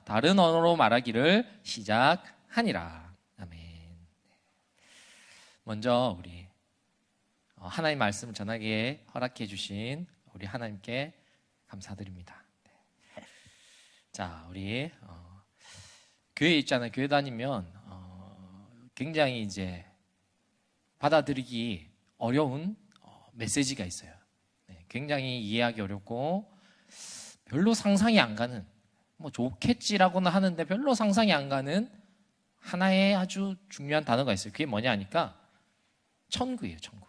다른 언어로 말하기를 시작하니라. 아멘. 먼저 우리 하나님 말씀을 전하기에 허락해 주신 우리 하나님께 감사드립니다. 자, 우리 교회 있잖아요. 교회 다니면 굉장히 이제 받아들이기 어려운 메시지가 있어요. 굉장히 이해하기 어렵고 별로 상상이 안 가는, 뭐 좋겠지라고는 하는데 별로 상상이 안 가는 하나의 아주 중요한 단어가 있어요. 그게 뭐냐 하니까 천국이에요. 천국.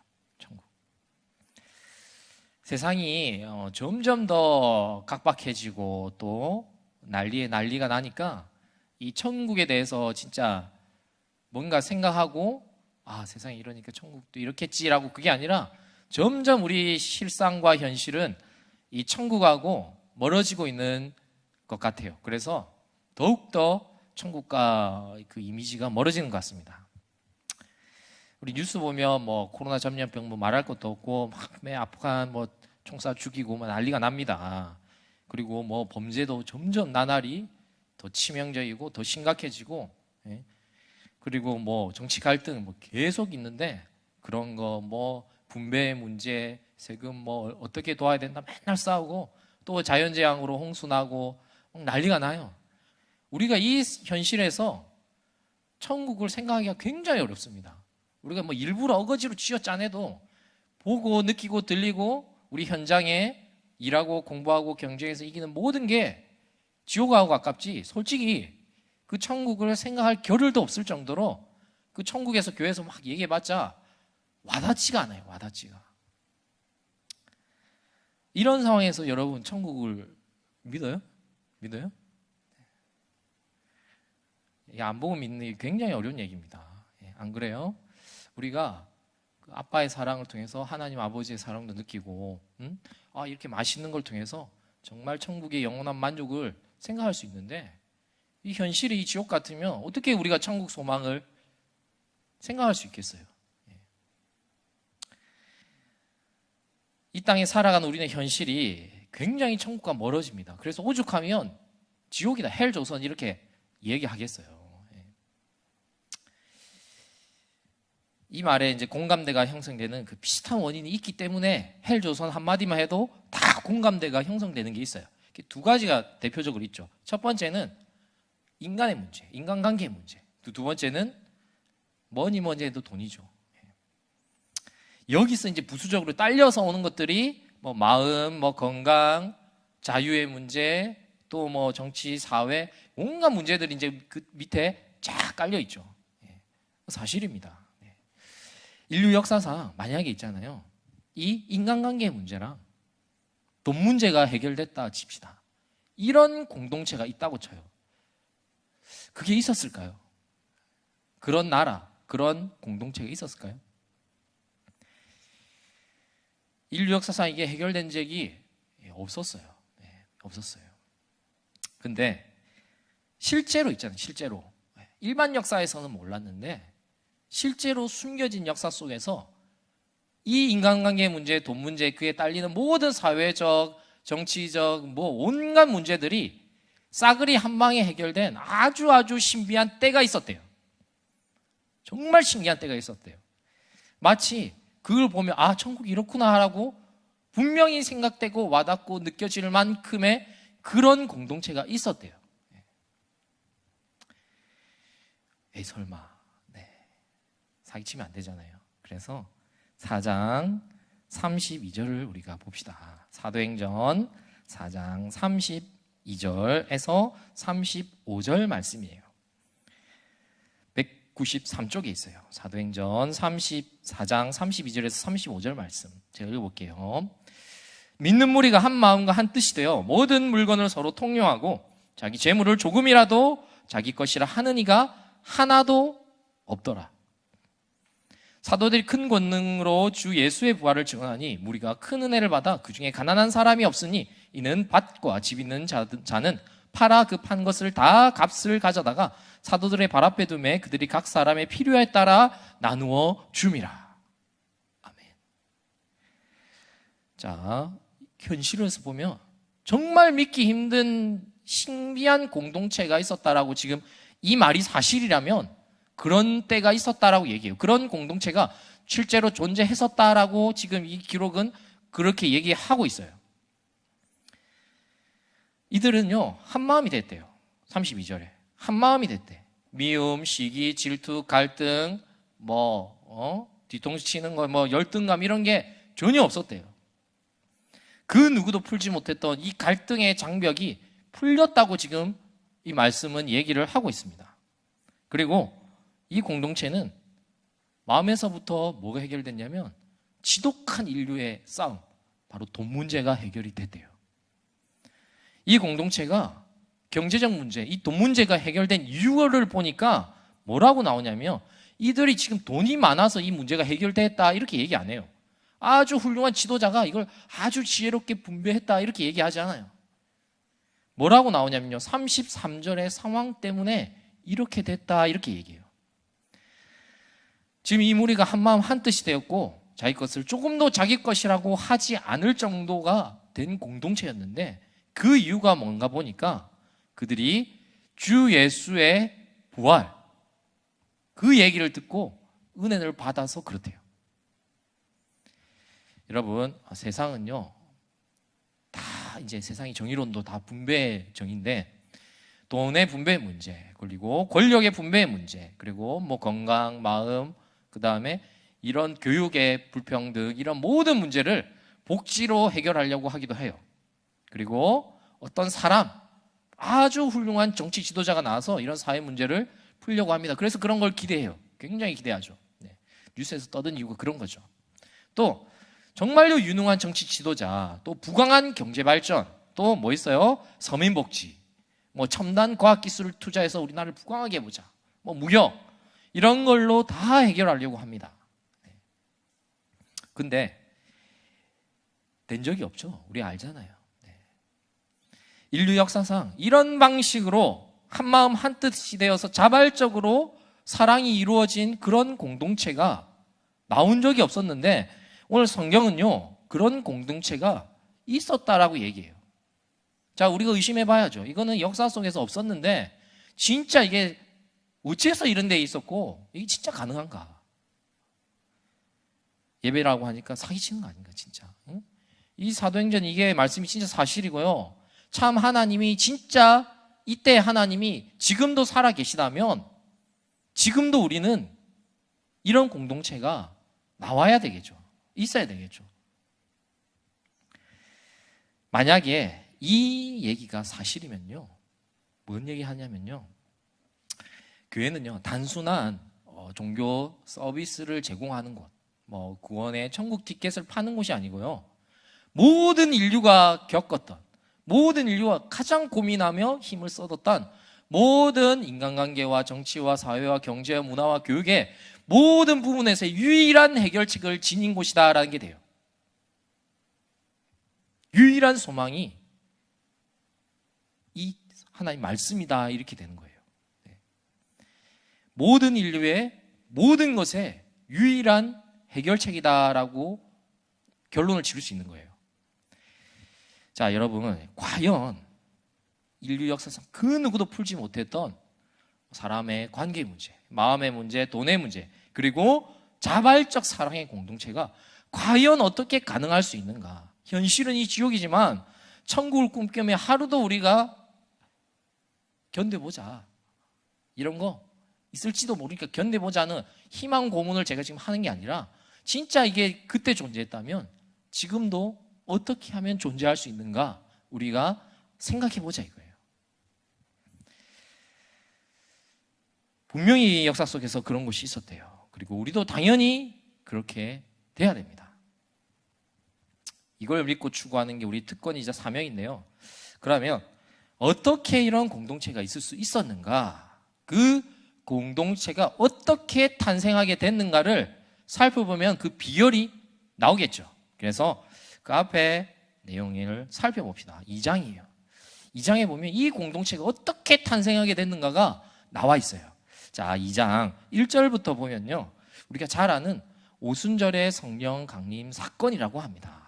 세상이 점점 더 각박해지고 또 난리가 나니까 이 천국에 대해서 진짜 뭔가 생각하고, 아, 세상이 이러니까 천국도 이렇겠지라고, 그게 아니라 점점 우리 실상과 현실은 이 천국하고 멀어지고 있는 것 같아요. 그래서 더욱더 천국과 그 이미지가 멀어지는 것 같습니다. 우리 뉴스 보면 뭐 코로나 전염병 뭐 말할 것도 없고 막 아프간 뭐 총쏴 죽이고 막 난리가 납니다. 그리고 뭐 범죄도 점점 나날이 더 치명적이고 더 심각해지고, 그리고 뭐 정치 갈등 뭐 계속 있는데 그런 거 뭐 분배 문제, 세금 뭐 어떻게 도와야 된다 맨날 싸우고, 또 자연재앙으로 홍수 나고 난리가 나요. 우리가 이 현실에서 천국을 생각하기가 굉장히 어렵습니다. 우리가 뭐 일부러 어거지로 쥐어짜내도 보고 느끼고 들리고 우리 현장에 일하고 공부하고 경쟁에서 이기는 모든 게 지옥하고 가깝지, 솔직히 그 천국을 생각할 겨를도 없을 정도로 그 천국에서 교회에서 막 얘기해봤자 와닿지가 않아요. 와닿지가. 이런 상황에서 여러분 천국을 믿어요? 믿어요? 이게 안 보고 믿는 게 굉장히 어려운 얘기입니다. 안 그래요? 우리가 그 아빠의 사랑을 통해서 하나님 아버지의 사랑도 느끼고, 이렇게 맛있는 걸 통해서 정말 천국의 영원한 만족을 생각할 수 있는데, 이 현실이 이 지옥 같으면 어떻게 우리가 천국 소망을 생각할 수 있겠어요? 이 땅에 살아가는 우리의 현실이 굉장히 천국과 멀어집니다. 그래서 오죽하면 지옥이다, 헬 조선 이렇게 얘기하겠어요. 이 말에 이제 공감대가 형성되는 그 비슷한 원인이 있기 때문에 헬 조선 한마디만 해도 다 공감대가 형성되는 게 있어요. 두 가지가 대표적으로 있죠. 첫 번째는 인간의 문제, 인간관계의 문제. 두 번째는 뭐니 해도 돈이죠. 여기서 이제 부수적으로 딸려서 오는 것들이 뭐 마음, 뭐 건강, 자유의 문제, 또 뭐 정치, 사회, 온갖 문제들이 이제 그 밑에 쫙 깔려 있죠. 사실입니다. 인류 역사상 만약에 있잖아요, 이 인간관계의 문제랑 돈 문제가 해결됐다 칩시다. 이런 공동체가 있다고 쳐요. 그게 있었을까요? 그런 나라, 그런 공동체가 있었을까요? 인류 역사상 이게 해결된 적이 없었어요. 없었어요. 근데 실제로 있잖아요. 실제로 일반 역사에서는 몰랐는데 실제로 숨겨진 역사 속에서 이 인간관계 문제, 돈 문제, 그에 딸리는 모든 사회적, 정치적, 뭐 온갖 문제들이 싸그리 한 방에 해결된 아주 신비한 때가 있었대요. 정말 신기한 때가 있었대요. 마치 그걸 보면 아, 천국이 이렇구나 하라고 분명히 생각되고 와닿고 느껴질 만큼의 그런 공동체가 있었대요. 에이, 설마. 사기치면 안 되잖아요. 그래서 4장 32절을 우리가 봅시다. 사도행전 4장 32절에서 35절 말씀이에요. 193쪽에 있어요. 사도행전 34장 32절에서 35절 말씀 제가 읽어볼게요. 믿는 무리가 한 마음과 한 뜻이 되어 모든 물건을 서로 통용하고 자기 재물을 조금이라도 자기 것이라 하는 이가 하나도 없더라. 사도들이 큰 권능으로 주 예수의 부활을 증언하니 무리가 큰 은혜를 받아 그 중에 가난한 사람이 없으니 이는 밭과 집 있는 자는 팔아 그 판 것을 다 값을 가져다가 사도들의 발 앞에 두매 그들이 각 사람의 필요에 따라 나누어 줌이라. 아멘. 자, 현실에서 보면 정말 믿기 힘든 신비한 공동체가 있었다라고 지금 이 말이 사실이라면 그런 때가 있었다라고 얘기해요. 그런 공동체가 실제로 존재했었다라고 지금 이 기록은 그렇게 얘기하고 있어요. 이들은요, 한마음이 됐대요. 32절에. 한마음이 됐대. 미움, 시기, 질투, 갈등, 뒤통수 치는 거, 열등감 이런 게 전혀 없었대요. 그 누구도 풀지 못했던 이 갈등의 장벽이 풀렸다고 지금 이 말씀은 얘기를 하고 있습니다. 그리고 이 공동체는 마음에서부터 뭐가 해결됐냐면 지독한 인류의 싸움, 바로 돈 문제가 해결이 됐대요. 이 공동체가 경제적 문제, 이 돈 문제가 해결된 이유를 보니까 뭐라고 나오냐면 이들이 지금 돈이 많아서 이 문제가 해결됐다 이렇게 얘기 안 해요. 아주 훌륭한 지도자가 이걸 아주 지혜롭게 분배했다 이렇게 얘기하지 않아요. 뭐라고 나오냐면요, 33절의 상황 때문에 이렇게 됐다 이렇게 얘기해요. 지금 이 무리가 한마음 한뜻이 되었고 자기 것을 조금도 자기 것이라고 하지 않을 정도가 된 공동체였는데 그 이유가 뭔가 보니까 그들이 주 예수의 부활, 그 얘기를 듣고 은혜를 받아서 그렇대요. 여러분, 세상은요, 다 이제 세상이 정의론도 다 분배정인데 돈의 분배 문제, 그리고 권력의 분배 문제, 그리고 건강, 마음, 그 다음에 이런 교육의 불평등, 이런 모든 문제를 복지로 해결하려고 하기도 해요. 그리고 어떤 사람, 아주 훌륭한 정치 지도자가 나와서 이런 사회 문제를 풀려고 합니다. 그래서 그런 걸 기대해요. 굉장히 기대하죠. 뉴스에서 떠든 이유가 그런 거죠. 또 정말로 유능한 정치 지도자, 또 부강한 경제 발전, 또 뭐 있어요? 서민복지, 첨단 과학기술을 투자해서 우리나라를 부강하게 해보자, 무역, 이런 걸로 다 해결하려고 합니다. 근데 된 적이 없죠. 우리 알잖아요. 인류 역사상 이런 방식으로 한마음 한뜻이 되어서 자발적으로 사랑이 이루어진 그런 공동체가 나온 적이 없었는데 오늘 성경은요, 그런 공동체가 있었다라고 얘기해요. 자, 우리가 의심해 봐야죠. 이거는 역사 속에서 없었는데 진짜 이게 어째서 이런 데 있었고 이게 진짜 가능한가? 예배라고 하니까 사기치는 거 아닌가 진짜. 응? 이 사도행전 이게 말씀이 진짜 사실이고요. 참 하나님이 진짜 이때 하나님이 지금도 살아 계시다면 지금도 우리는 이런 공동체가 나와야 되겠죠. 있어야 되겠죠. 만약에 이 얘기가 사실이면요, 뭔 얘기 하냐면요, 교회는요 단순한 종교 서비스를 제공하는 곳, 구원의 천국 티켓을 파는 곳이 아니고요, 모든 인류가 겪었던, 모든 인류가 가장 고민하며 힘을 쏟았던 모든 인간관계와 정치와 사회와 경제와 문화와 교육의 모든 부분에서 유일한 해결책을 지닌 곳이다라는 게 돼요. 유일한 소망이 이 하나님 말씀이다 이렇게 되는 거예요. 모든 인류의 모든 것에 유일한 해결책이다라고 결론을 지을 수 있는 거예요. 자, 여러분, 과연 인류 역사상 그 누구도 풀지 못했던 사람의 관계 문제, 마음의 문제, 돈의 문제, 그리고 자발적 사랑의 공동체가 과연 어떻게 가능할 수 있는가? 현실은 이 지옥이지만 천국을 꿈꾸며 하루도 우리가 견뎌보자, 이런 거 있을지도 모르니까 견뎌보자는 희망 고문을 제가 지금 하는 게 아니라 진짜 이게 그때 존재했다면 지금도 어떻게 하면 존재할 수 있는가 우리가 생각해보자 이거예요. 분명히 역사 속에서 그런 것이 있었대요. 그리고 우리도 당연히 그렇게 돼야 됩니다. 이걸 믿고 추구하는 게 우리 특권이자 사명인데요. 그러면 어떻게 이런 공동체가 있을 수 있었는가, 그 공동체가 어떻게 탄생하게 됐는가를 살펴보면 그 비결이 나오겠죠. 그래서 그 앞에 내용을 살펴봅시다. 2장이에요. 2장에 보면 이 공동체가 어떻게 탄생하게 됐는가가 나와 있어요. 자, 2장 1절부터 보면요, 우리가 잘 아는 오순절의 성령 강림 사건이라고 합니다.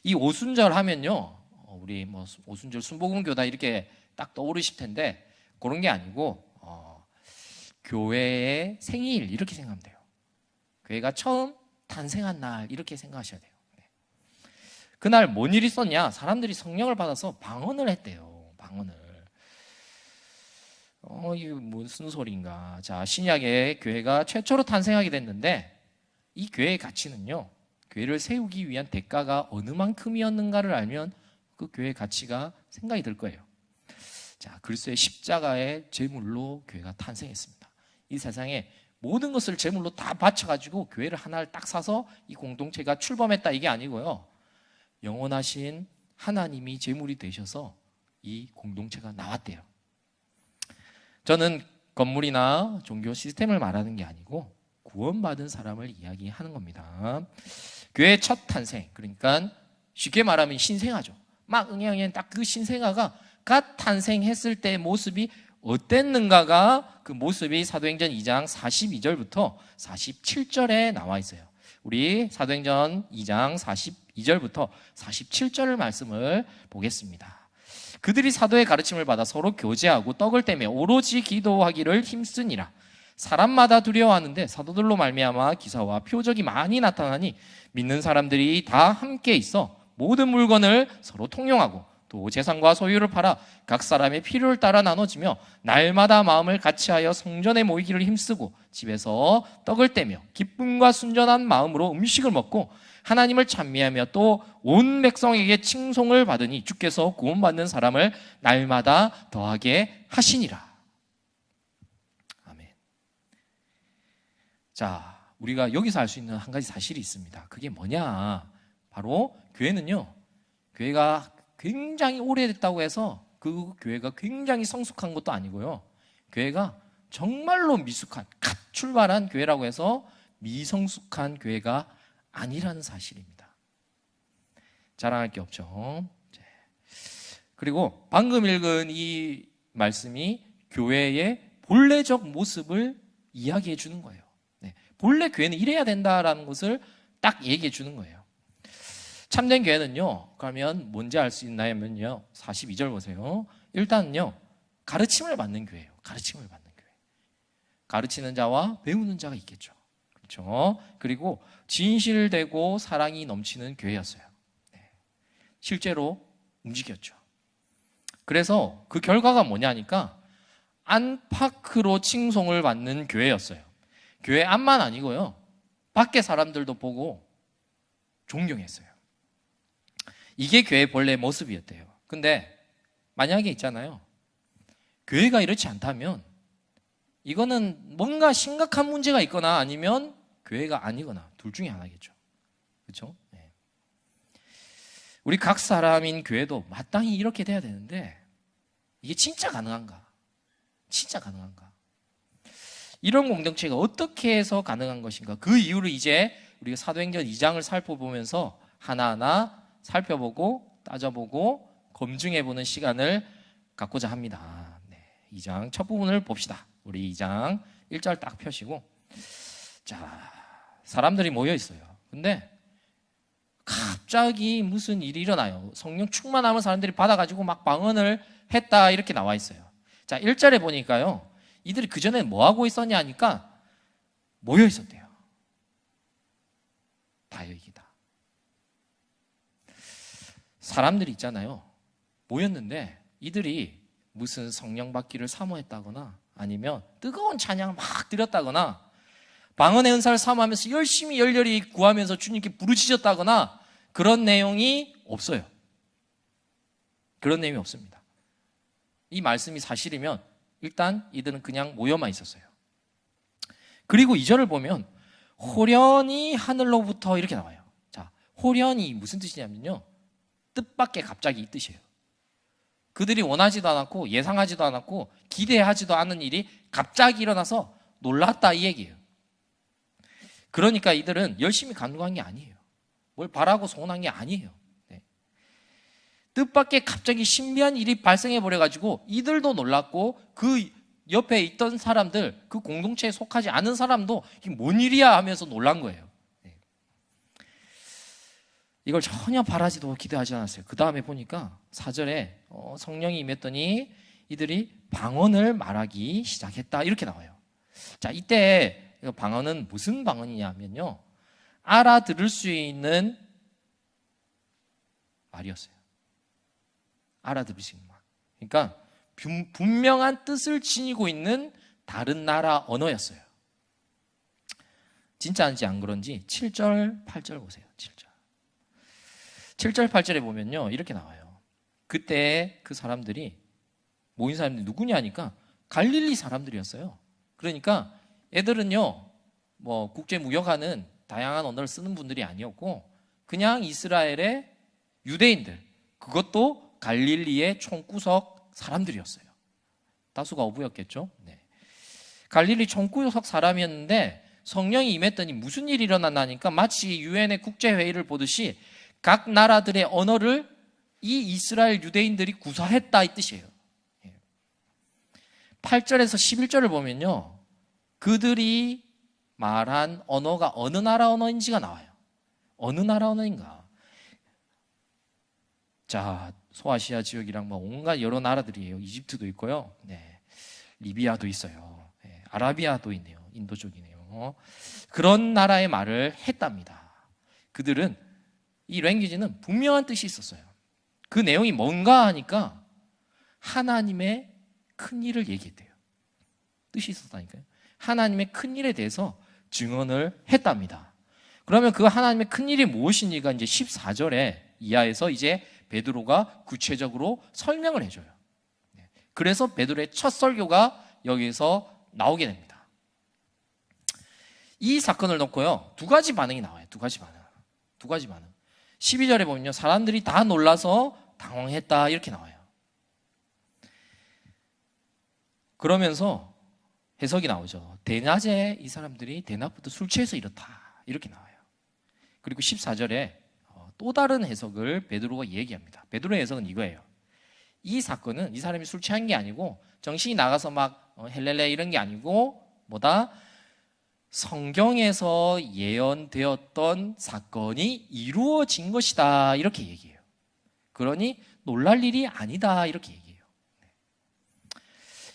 이 오순절 하면요, 우리 뭐 오순절 순복음교다 이렇게 딱 떠오르실 텐데 그런 게 아니고 교회의 생일 이렇게 생각하면 돼요. 교회가 처음 탄생한 날 이렇게 생각하셔야 돼요. 그날 뭔 일이 있었냐? 사람들이 성령을 받아서 방언을 했대요. 방언을. 이게 무슨 소리인가? 자, 신약의 교회가 최초로 탄생하게 됐는데 이 교회의 가치는요, 교회를 세우기 위한 대가가 어느 만큼이었는가를 알면 그 교회의 가치가 생각이 들 거예요. 자, 그리스도의 십자가의 제물로 교회가 탄생했습니다. 이 세상에 모든 것을 제물로 다 바쳐가지고 교회를 하나를 딱 사서 이 공동체가 출범했다 이게 아니고요. 영원하신 하나님이 제물이 되셔서 이 공동체가 나왔대요. 저는 건물이나 종교 시스템을 말하는 게 아니고 구원받은 사람을 이야기하는 겁니다. 교회의 첫 탄생, 그러니까 쉽게 말하면 신생아죠. 막 응양한 딱 그 신생아가 갓 탄생했을 때의 모습이 어땠는가가 그 모습이 사도행전 2장 42절부터 47절에 나와 있어요. 우리 사도행전 2장 42절부터 47절 말씀을 보겠습니다. 그들이 사도의 가르침을 받아 서로 교제하고 떡을 떼며 오로지 기도하기를 힘쓰니라. 사람마다 두려워하는데 사도들로 말미암아 기사와 표적이 많이 나타나니 믿는 사람들이 다 함께 있어 모든 물건을 서로 통용하고 또 재산과 소유를 팔아 각 사람의 필요를 따라 나눠지며 날마다 마음을 같이하여 성전에 모이기를 힘쓰고 집에서 떡을 떼며 기쁨과 순전한 마음으로 음식을 먹고 하나님을 찬미하며 또 온 백성에게 칭송을 받으니 주께서 구원받는 사람을 날마다 더하게 하시니라. 아멘. 자, 우리가 여기서 알 수 있는 한 가지 사실이 있습니다. 그게 뭐냐? 바로 교회는요, 교회가 굉장히 오래됐다고 해서 그 교회가 굉장히 성숙한 것도 아니고요. 교회가 정말로 미숙한, 갓 출발한 교회라고 해서 미성숙한 교회가 아니라는 사실입니다. 자랑할 게 없죠. 그리고 방금 읽은 이 말씀이 교회의 본래적 모습을 이야기해 주는 거예요. 본래 교회는 이래야 된다라는 것을 딱 얘기해 주는 거예요. 참된 교회는요, 그러면 뭔지 알 수 있나요면요, 42절 보세요. 일단은요, 가르침을 받는 교회예요. 가르침을 받는 교회. 가르치는 자와 배우는 자가 있겠죠. 그렇죠? 그리고 진실되고 사랑이 넘치는 교회였어요. 실제로 움직였죠. 그래서 그 결과가 뭐냐니까 안팎으로 칭송을 받는 교회였어요. 교회 안만 아니고요, 밖에 사람들도 보고 존경했어요. 이게 교회의 본래 모습이었대요. 근데 만약에 있잖아요, 교회가 이렇지 않다면 이거는 뭔가 심각한 문제가 있거나 아니면 교회가 아니거나 둘 중에 하나겠죠. 그렇죠? 네. 우리 각 사람인 교회도 마땅히 이렇게 돼야 되는데 이게 진짜 가능한가? 진짜 가능한가? 이런 공동체가 어떻게 해서 가능한 것인가? 그 이유를 이제 우리가 사도행전 2장을 살펴보면서 하나하나 살펴보고 따져보고 검증해보는 시간을 갖고자 합니다. 2장 첫 부분을 봅시다. 우리 2장 1절 딱 펴시고, 자, 사람들이 모여 있어요. 근데 갑자기 무슨 일이 일어나요. 성령 충만함을 사람들이 받아가지고 막 방언을 했다 이렇게 나와 있어요. 자, 1절에 보니까요, 이들이 그 전에 뭐 하고 있었냐 하니까 모여 있었대요. 다혈기다. 사람들이 있잖아요, 모였는데 이들이 무슨 성령 받기를 사모했다거나 아니면 뜨거운 찬양을 막 드렸다거나 방언의 은사를 사모하면서 열심히 열렬히 구하면서 주님께 부르짖었다거나 그런 내용이 없어요. 그런 내용이 없습니다. 이 말씀이 사실이면 일단 이들은 그냥 모여만 있었어요. 그리고 2절을 보면 호련히 하늘로부터 이렇게 나와요. 자, 호련히 무슨 뜻이냐면요, 뜻밖의 갑자기 이 뜻이에요. 그들이 원하지도 않았고 예상하지도 않았고 기대하지도 않은 일이 갑자기 일어나서 놀랐다 이 얘기예요. 그러니까 이들은 열심히 간구한 게 아니에요. 뭘 바라고 소원한 게 아니에요. 네. 뜻밖의 갑자기 신비한 일이 발생해 버려가지고 이들도 놀랐고 그 옆에 있던 사람들, 그 공동체에 속하지 않은 사람도 이게 뭔 일이야 하면서 놀란 거예요. 네. 이걸 전혀 바라지도 기대하지 않았어요. 그 다음에 보니까 4절에 성령이 임했더니 이들이 방언을 말하기 시작했다 이렇게 나와요. 자, 이때 방언은 무슨 방언이냐면요, 알아들을 수 있는 말이었어요. 알아들을 수 있는 말. 그러니까 분명한 뜻을 지니고 있는 다른 나라 언어였어요. 진짜인지 안 그런지 7절, 8절 보세요. 7절, 8절에 보면요, 이렇게 나와요. 그때 그 사람들이, 모인 사람들이 누구냐 하니까 갈릴리 사람들이었어요. 그러니까 애들은요, 뭐 국제무역하는 다양한 언어를 쓰는 분들이 아니었고 그냥 이스라엘의 유대인들, 그것도 갈릴리의 총구석 사람들이었어요. 다수가 어부였겠죠. 네. 갈릴리 총구석 사람이었는데 성령이 임했더니 무슨 일이 일어났나니까 마치 유엔의 국제회의를 보듯이 각 나라들의 언어를 이 이스라엘 유대인들이 구사했다 이 뜻이에요. 8절에서 11절을 보면요, 그들이 말한 언어가 어느 나라 언어인지가 나와요. 어느 나라 언어인가? 자, 소아시아 지역이랑 뭐 온갖 여러 나라들이에요. 이집트도 있고요. 네. 리비아도 있어요. 네. 아라비아도 있네요. 인도 쪽이네요. 그런 나라의 말을 했답니다. 그들은, 이 랭귀지는 분명한 뜻이 있었어요. 그 내용이 뭔가 하니까 하나님의 큰 일을 얘기했대요. 뜻이 있었다니까요. 하나님의 큰 일에 대해서 증언을 했답니다. 그러면 그 하나님의 큰 일이 무엇인지가 이제 14절에 이하에서 이제 베드로가 구체적으로 설명을 해줘요. 그래서 베드로의 첫 설교가 여기서 나오게 됩니다. 이 사건을 놓고요, 두 가지 반응이 나와요. 두 가지 반응. 12절에 보면요, 사람들이 다 놀라서 당황했다 이렇게 나와요. 그러면서 해석이 나오죠. 대낮에 이 사람들이 대낮부터 술 취해서 이렇다 이렇게 나와요. 그리고 14절에 또 다른 해석을 베드로가 얘기합니다. 베드로의 해석은 이거예요. 이 사건은 이 사람이 술 취한 게 아니고 정신이 나가서 막 헬렐레 이런 게 아니고 뭐다? 성경에서 예언되었던 사건이 이루어진 것이다 이렇게 얘기해요. 그러니 놀랄 일이 아니다 이렇게 얘기해요.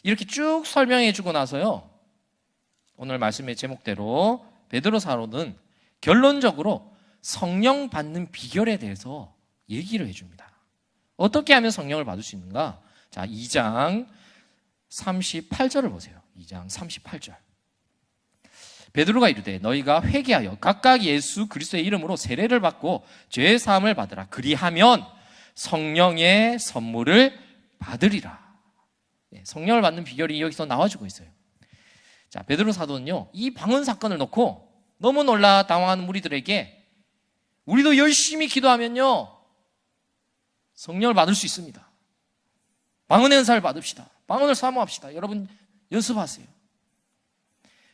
이렇게 쭉 설명해 주고 나서요, 오늘 말씀의 제목대로 베드로 사도는 결론적으로 성령 받는 비결에 대해서 얘기를 해줍니다. 어떻게 하면 성령을 받을 수 있는가? 자, 2장 38절을 보세요. 2장 38절. 베드로가 이르되 너희가 회개하여 각각 예수 그리스도의 이름으로 세례를 받고 죄의 사함을 받으라. 그리하면 성령의 선물을 받으리라. 성령을 받는 비결이 여기서 나와주고 있어요. 자, 베드로 사도는요, 이 방언 사건을 놓고 너무 놀라 당황하는 무리들에게 우리도 열심히 기도하면요 성령을 받을 수 있습니다. 방언의 은사를 받읍시다. 방언을 사모합시다. 여러분 연습하세요.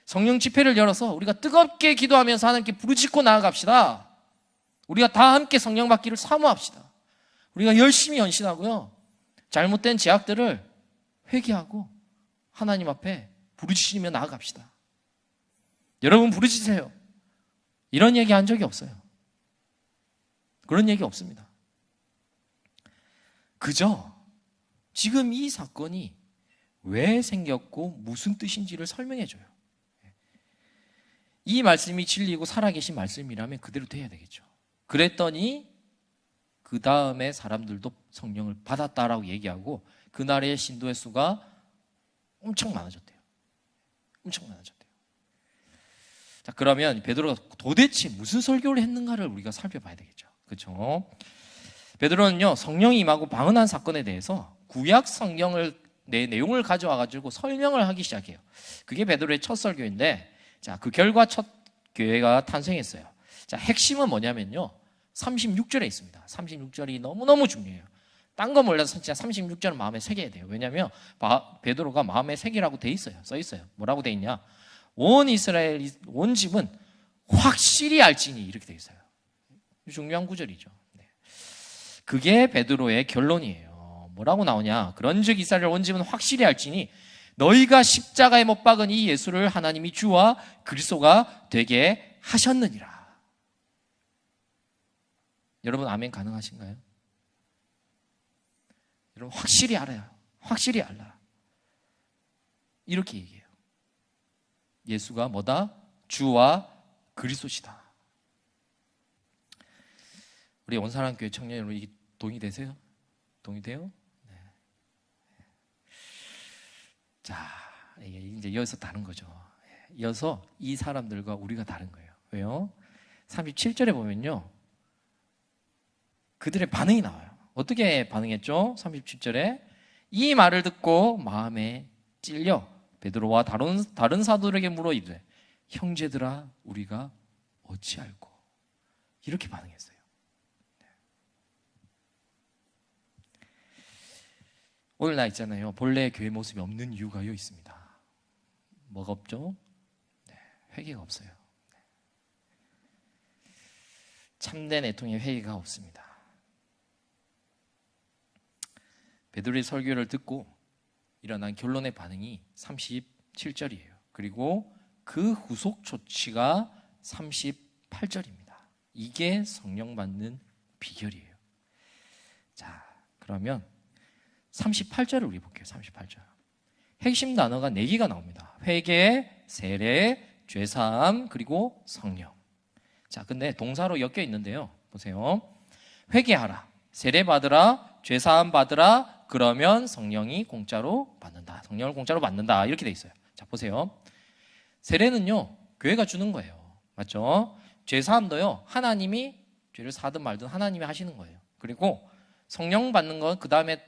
성령 집회를 열어서 우리가 뜨겁게 기도하면서 하나님께 부르짖고 나아갑시다. 우리가 다 함께 성령 받기를 사모합시다. 우리가 열심히 헌신하고요, 잘못된 죄악들을 회개하고 하나님 앞에 부르짖으며 나아갑시다. 여러분 부르짖으세요. 이런 얘기 한 적이 없어요. 그런 얘기 없습니다. 그저 지금 이 사건이 왜 생겼고 무슨 뜻인지를 설명해 줘요. 이 말씀이 진리고 살아계신 말씀이라면 그대로 돼야 되겠죠. 그랬더니 그 다음에 사람들도 성령을 받았다라고 얘기하고 그날의 신도의 수가 엄청 많아졌대요. 엄청 많아졌대요. 자, 그러면 베드로가 도대체 무슨 설교를 했는가를 우리가 살펴봐야 되겠죠. 그렇죠? 베드로는요, 성령이 임하고 방언한 사건에 대해서 구약 성경을 내 내용을 가져와 가지고 설명을 하기 시작해요. 그게 베드로의 첫 설교인데, 자, 그 결과 첫 교회가 탄생했어요. 자, 핵심은 뭐냐면요, 36절에 있습니다. 36절이 너무너무 중요해요. 딴 거 몰라서 진짜 36절은 마음에 새겨야 돼요. 왜냐하면 베드로가 마음에 새기라고 돼 있어요. 써 있어요. 뭐라고 돼 있냐? 온 이스라엘, 온 집은 확실히 알지니 이렇게 돼 있어요. 중요한 구절이죠. 네. 그게 베드로의 결론이에요. 뭐라고 나오냐? 그런즉 이스라엘 온 집은 확실히 알지니 너희가 십자가에 못 박은 이 예수를 하나님이 주와 그리스도가 되게 하셨느니라. 여러분 아멘 가능하신가요? 여러분 확실히 알아요. 확실히 알라. 이렇게 얘기해요. 예수가 뭐다? 주와 그리스도시다. 우리 온사랑교회 청년 여러분 이게 동의되세요? 동의돼요? 네. 자, 이제 이어서 다른 거죠. 이어서 이 사람들과 우리가 다른 거예요. 왜요? 37절에 보면요, 그들의 반응이 나와요. 어떻게 반응했죠? 37절에 이 말을 듣고 마음에 찔려 베드로와 다른 사도들에게 물어 이르되 형제들아 우리가 어찌할꼬? 이렇게 반응했어요. 오늘 나 있잖아요. 본래 교회 모습이 없는 이유가요 있습니다. 뭐가 없죠? 네, 회개가 없어요. 네. 참된 애통의 회개가 없습니다. 베드로의 설교를 듣고 일어난 결론의 반응이 37절이에요. 그리고 그 후속 조치가 38절입니다. 이게 성령 받는 비결이에요. 자, 그러면 38절을 우리 볼게요. 38절. 핵심 단어가 4개가 나옵니다. 회개, 세례, 죄사함, 그리고 성령. 자, 근데 동사로 엮여 있는데요. 보세요. 회개하라, 세례 받으라, 죄사함 받으라, 그러면 성령이 공짜로 받는다. 성령을 공짜로 받는다. 이렇게 돼 있어요. 자, 보세요. 세례는요, 교회가 주는 거예요. 맞죠? 죄사함도요, 하나님이 죄를 사든 말든 하나님이 하시는 거예요. 그리고 성령 받는 건 그 다음에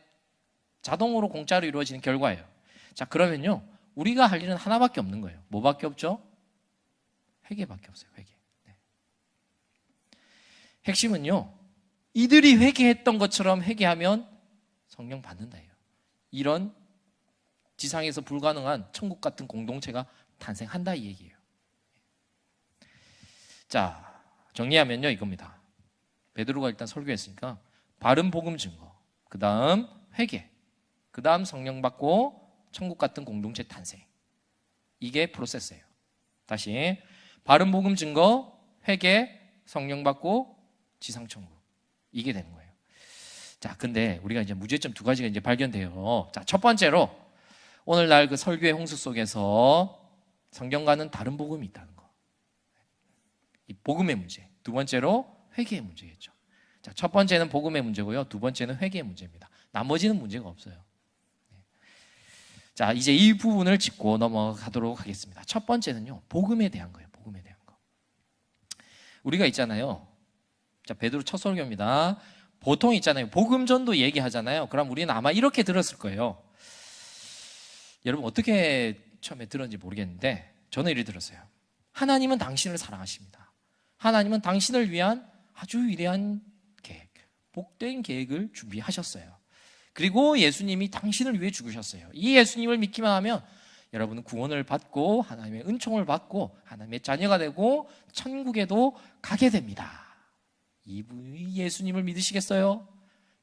자동으로 공짜로 이루어지는 결과예요. 자, 그러면요, 우리가 할 일은 하나밖에 없는 거예요. 뭐밖에 없죠? 회개밖에 없어요. 회개. 네. 핵심은요, 이들이 회개했던 것처럼 회개하면 성령 받는다예요. 이런 지상에서 불가능한 천국 같은 공동체가 탄생한다 이 얘기예요. 자, 정리하면요 이겁니다. 베드로가 일단 설교했으니까 바른 복음 증거, 그 다음 회개, 그 다음 성령 받고 천국 같은 공동체 탄생. 이게 프로세스예요. 다시 바른 복음 증거, 회개, 성령 받고 지상천국. 이게 되는 거예요. 자, 근데 우리가 이제 문제점 2가지가 이제 발견돼요. 자, 첫 번째로 오늘날 그 설교의 홍수 속에서 성경과는 다른 복음이 있다는 거. 이 복음의 문제. 2번째로 회개의 문제겠죠. 자, 첫 번째는 복음의 문제고요. 2번째는 회개의 문제입니다. 나머지는 문제가 없어요. 자, 이제 이 부분을 짚고 넘어가도록 하겠습니다. 첫 번째는요, 복음에 대한 거예요. 복음에 대한 거. 우리가 있잖아요. 자, 베드로 첫 설교입니다. 보통 있잖아요. 복음전도 얘기하잖아요. 그럼 우리는 아마 이렇게 들었을 거예요. 여러분 어떻게 처음에 들었는지 모르겠는데 저는 이렇게 들었어요. 하나님은 당신을 사랑하십니다. 하나님은 당신을 위한 아주 위대한 계획, 복된 계획을 준비하셨어요. 그리고 예수님이 당신을 위해 죽으셨어요. 이 예수님을 믿기만 하면 여러분은 구원을 받고 하나님의 은총을 받고 하나님의 자녀가 되고 천국에도 가게 됩니다. 이 예수님을 믿으시겠어요?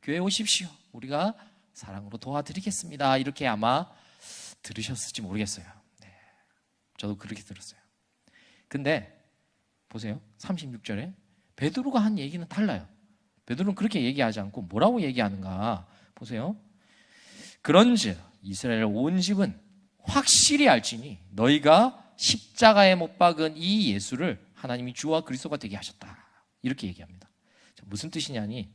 교회 오십시오. 우리가 사랑으로 도와드리겠습니다. 이렇게 아마 들으셨을지 모르겠어요. 네, 저도 그렇게 들었어요. 근데 보세요. 36절에 베드로가 한 얘기는 달라요. 베드로는 그렇게 얘기하지 않고 뭐라고 얘기하는가 보세요. 그런즉 이스라엘 온 집은 확실히 알지니 너희가 십자가에 못 박은 이 예수를 하나님이 주와 그리스도가 되게 하셨다. 이렇게 얘기합니다. 무슨 뜻이냐니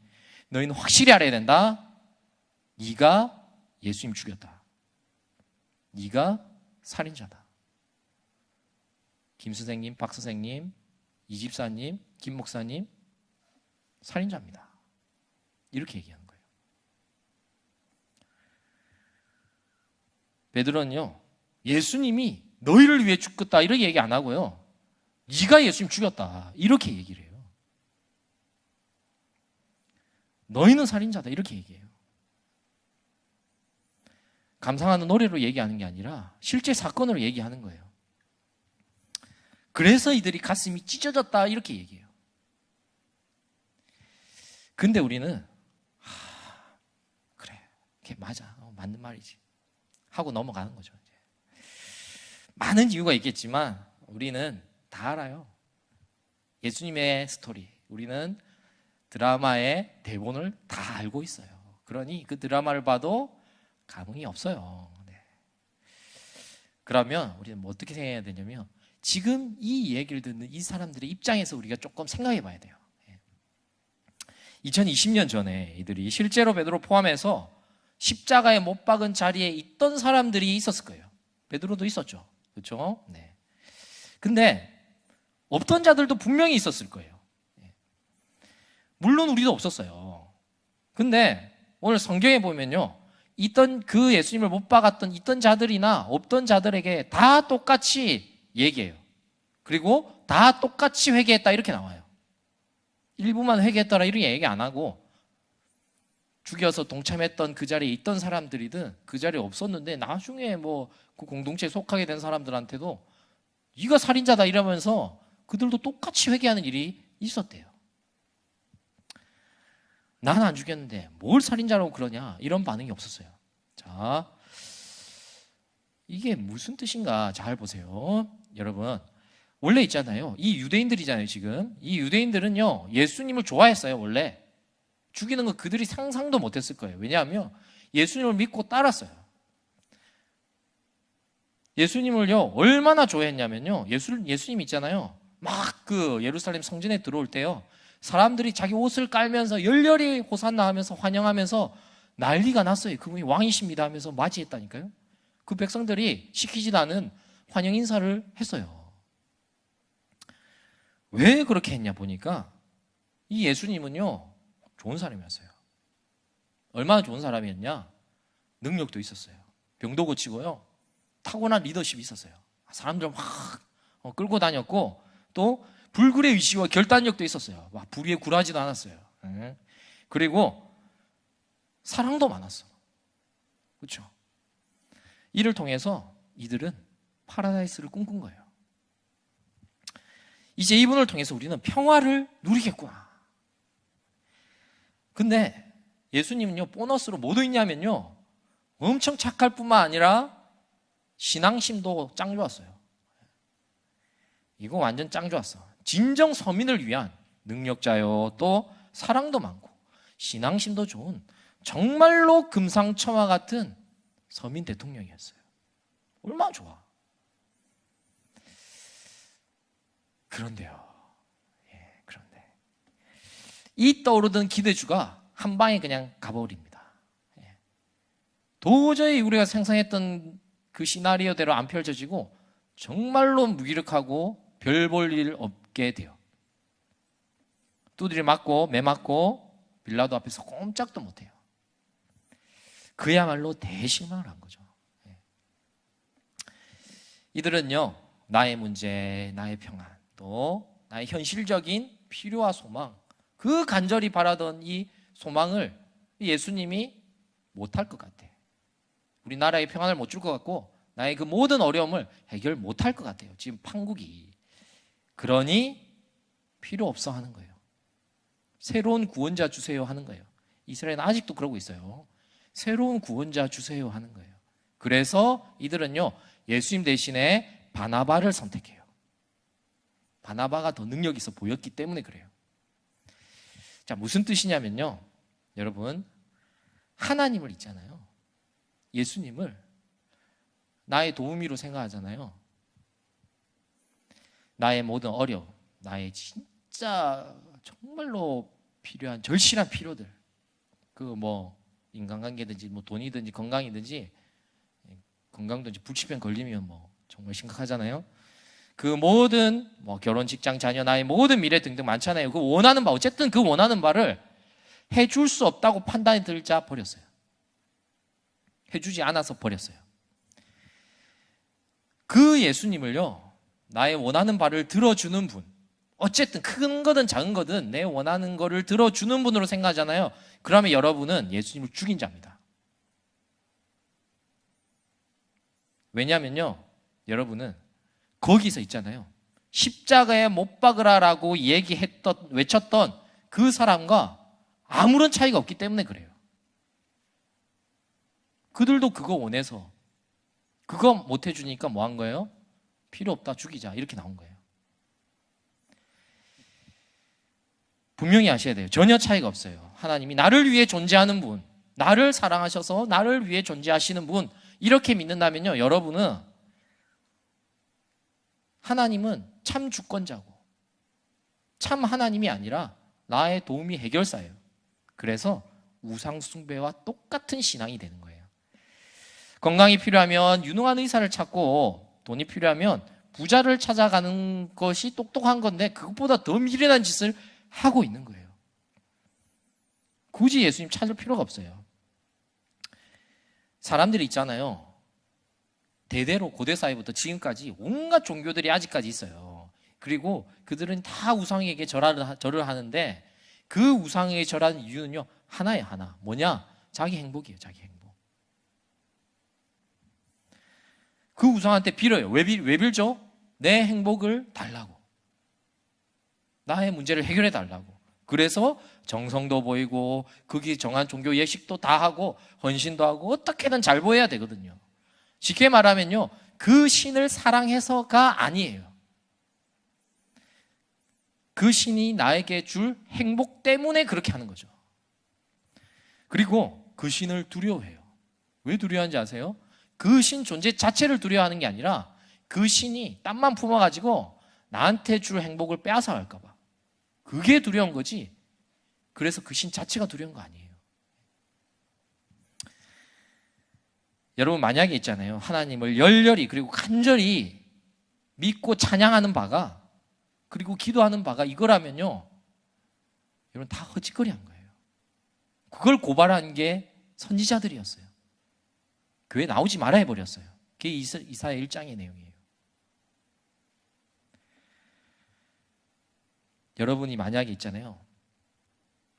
너희는 확실히 알아야 된다. 네가 예수님 죽였다. 네가 살인자다. 김 선생님, 박 선생님, 이 집사님, 김 목사님 살인자입니다. 이렇게 얘기하는 거예요. 베드로는요, 예수님이 너희를 위해 죽겠다 이렇게 얘기 안 하고요, 네가 예수님 죽였다 이렇게 얘기를 해요. 너희는 살인자다 이렇게 얘기해요. 감상하는 노래로 얘기하는 게 아니라 실제 사건으로 얘기하는 거예요. 그래서 이들이 가슴이 찢어졌다 이렇게 얘기해요. 근데 우리는 그래, 그게 맞아, 맞는 말이지 하고 넘어가는 거죠. 이제. 많은 이유가 있겠지만 우리는 다 알아요. 예수님의 스토리 우리는 드라마의 대본을 다 알고 있어요. 그러니 그 드라마를 봐도 감흥이 없어요. 네. 그러면 우리는 뭐 어떻게 생각해야 되냐면 지금 이 얘기를 듣는 이 사람들의 입장에서 우리가 조금 생각해 봐야 돼요. 2020년 전에 이들이 실제로 베드로 포함해서 십자가에 못 박은 자리에 있던 사람들이 있었을 거예요. 베드로도 있었죠. 그렇죠? 네. 근데 없던 자들도 분명히 있었을 거예요. 물론 우리도 없었어요. 근데 오늘 성경에 보면요, 있던 그 예수님을 못 박았던 있던 자들이나 없던 자들에게 다 똑같이 얘기해요. 그리고 다 똑같이 회개했다 이렇게 나와요. 일부만 회개했더라 이렇게 얘기 안 하고, 죽여서 동참했던 그 자리에 있던 사람들이든 그 자리에 없었는데 나중에 뭐 그 공동체에 속하게 된 사람들한테도 네가 살인자다 이러면서 그들도 똑같이 회개하는 일이 있었대요. 난 안 죽였는데 뭘 살인자라고 그러냐, 이런 반응이 없었어요. 자, 이게 무슨 뜻인가 잘 보세요. 여러분, 원래 있잖아요, 이 유대인들이잖아요. 지금 이 유대인들은요 예수님을 좋아했어요. 원래 죽이는 거 그들이 상상도 못했을 거예요. 왜냐하면 예수님을 믿고 따랐어요. 예수님을요 얼마나 좋아했냐면요, 예수님 있잖아요, 막 그 예루살렘 성전에 들어올 때요 사람들이 자기 옷을 깔면서 열렬히 호산나 하면서 환영하면서 난리가 났어요. 그분이 왕이십니다 하면서 맞이했다니까요. 그 백성들이 시키지도 않은 환영 인사를 했어요. 왜 그렇게 했냐 보니까 이 예수님은요 좋은 사람이었어요. 얼마나 좋은 사람이었냐, 능력도 있었어요. 병도 고치고요, 타고난 리더십이 있었어요. 사람들 막 끌고 다녔고, 또 불굴의 의지와 결단력도 있었어요. 막 불 위에 굴하지도 않았어요. 그리고 사랑도 많았어. 그렇죠? 이를 통해서 이들은 파라다이스를 꿈꾼 거예요. 이제 이분을 통해서 우리는 평화를 누리겠구나. 근데 예수님은요 보너스로 뭐 있냐면요, 엄청 착할 뿐만 아니라 신앙심도 짱 좋았어요. 이거 완전 짱 좋았어. 진정 서민을 위한 능력자요, 또 사랑도 많고 신앙심도 좋은 정말로 금상첨화 같은 서민 대통령이었어요. 얼마나 좋아. 그런데요, 그런데 이 떠오르던 기대주가 한 방에 그냥 가버립니다. 도저히 우리가 상상했던 그 시나리오대로 안 펼쳐지고 정말로 무기력하고 별 볼 일 없게 돼요. 두드려 맞고 매 맞고 빌라도 앞에서 꼼짝도 못해요. 그야말로 대실망을 한 거죠. 이들은요 나의 문제, 나의 평안, 또 나의 현실적인 필요와 소망, 그 간절히 바라던 이 소망을 예수님이 못할 것 같아. 우리나라의 평안을 못 줄 것 같고 나의 그 모든 어려움을 해결 못할 것 같아요. 지금 판국이. 그러니 필요 없어 하는 거예요. 새로운 구원자 주세요 하는 거예요. 이스라엘은 아직도 그러고 있어요. 새로운 구원자 주세요 하는 거예요. 그래서 이들은요 예수님 대신에 바나바를 선택해요. 바나바가 더 능력 있어 보였기 때문에 그래요. 자, 무슨 뜻이냐면요, 여러분, 하나님을 있잖아요, 예수님을 나의 도우미로 생각하잖아요. 나의 모든 어려움, 나의 진짜 정말로 필요한 절실한 필요들, 그 뭐 인간관계든지 뭐 돈이든지 건강이든지, 건강도 이제 불치병 걸리면 뭐 정말 심각하잖아요. 그 모든 뭐 결혼, 직장, 자녀, 나의 모든 미래 등등 많잖아요. 그 원하는 바, 어쨌든 그 원하는 바를 해줄 수 없다고 판단이 들자 버렸어요. 해주지 않아서 버렸어요. 그 예수님을요 나의 원하는 바를 들어주는 분, 어쨌든 큰 거든 작은 거든 내 원하는 거를 들어주는 분으로 생각하잖아요. 그러면 여러분은 예수님을 죽인 자입니다. 왜냐하면요, 여러분은 거기서 있잖아요, 십자가에 못 박으라라고 외쳤던 그 사람과 아무런 차이가 없기 때문에 그래요. 그들도 그거 원해서 그거 못 해주니까 뭐 한 거예요? 필요 없다, 죽이자, 이렇게 나온 거예요. 분명히 아셔야 돼요. 전혀 차이가 없어요. 하나님이 나를 위해 존재하는 분, 나를 사랑하셔서 나를 위해 존재하시는 분, 이렇게 믿는다면요, 여러분은 하나님은 참 주권자고 참 하나님이 아니라 나의 도우미 해결사예요. 그래서 우상 숭배와 똑같은 신앙이 되는 거예요. 건강이 필요하면 유능한 의사를 찾고 돈이 필요하면 부자를 찾아가는 것이 똑똑한 건데 그것보다 더 미련한 짓을 하고 있는 거예요. 굳이 예수님 찾을 필요가 없어요. 사람들이 있잖아요. 대대로 고대사회부터 지금까지 온갖 종교들이 아직까지 있어요. 그리고 그들은 다 우상에게 절을 하는데 그 우상에게 절하는 이유는요, 하나예요. 하나. 뭐냐? 자기 행복이에요. 자기 행복. 그 우상한테 빌어요. 왜 빌죠? 내 행복을 달라고. 나의 문제를 해결해 달라고. 그래서 정성도 보이고 거기 정한 종교 예식도 다 하고 헌신도 하고 어떻게든 잘 보여야 되거든요. 쉽게 말하면요, 그 신을 사랑해서가 아니에요. 그 신이 나에게 줄 행복 때문에 그렇게 하는 거죠. 그리고 그 신을 두려워해요. 왜 두려워하는지 아세요? 그 신 존재 자체를 두려워하는 게 아니라 그 신이 땀만 품어가지고 나한테 줄 행복을 빼앗아 갈까 봐. 그게 두려운 거지. 그래서 그 신 자체가 두려운 거 아니에요. 여러분, 만약에 있잖아요, 하나님을 열렬히 그리고 간절히 믿고 찬양하는 바가, 그리고 기도하는 바가 이거라면요, 여러분 다 헛짓거리한 거예요. 그걸 고발한 게 선지자들이었어요. 교회 나오지 말아 해버렸어요. 그게 이사야 1장의 내용이에요. 여러분이 만약에 있잖아요,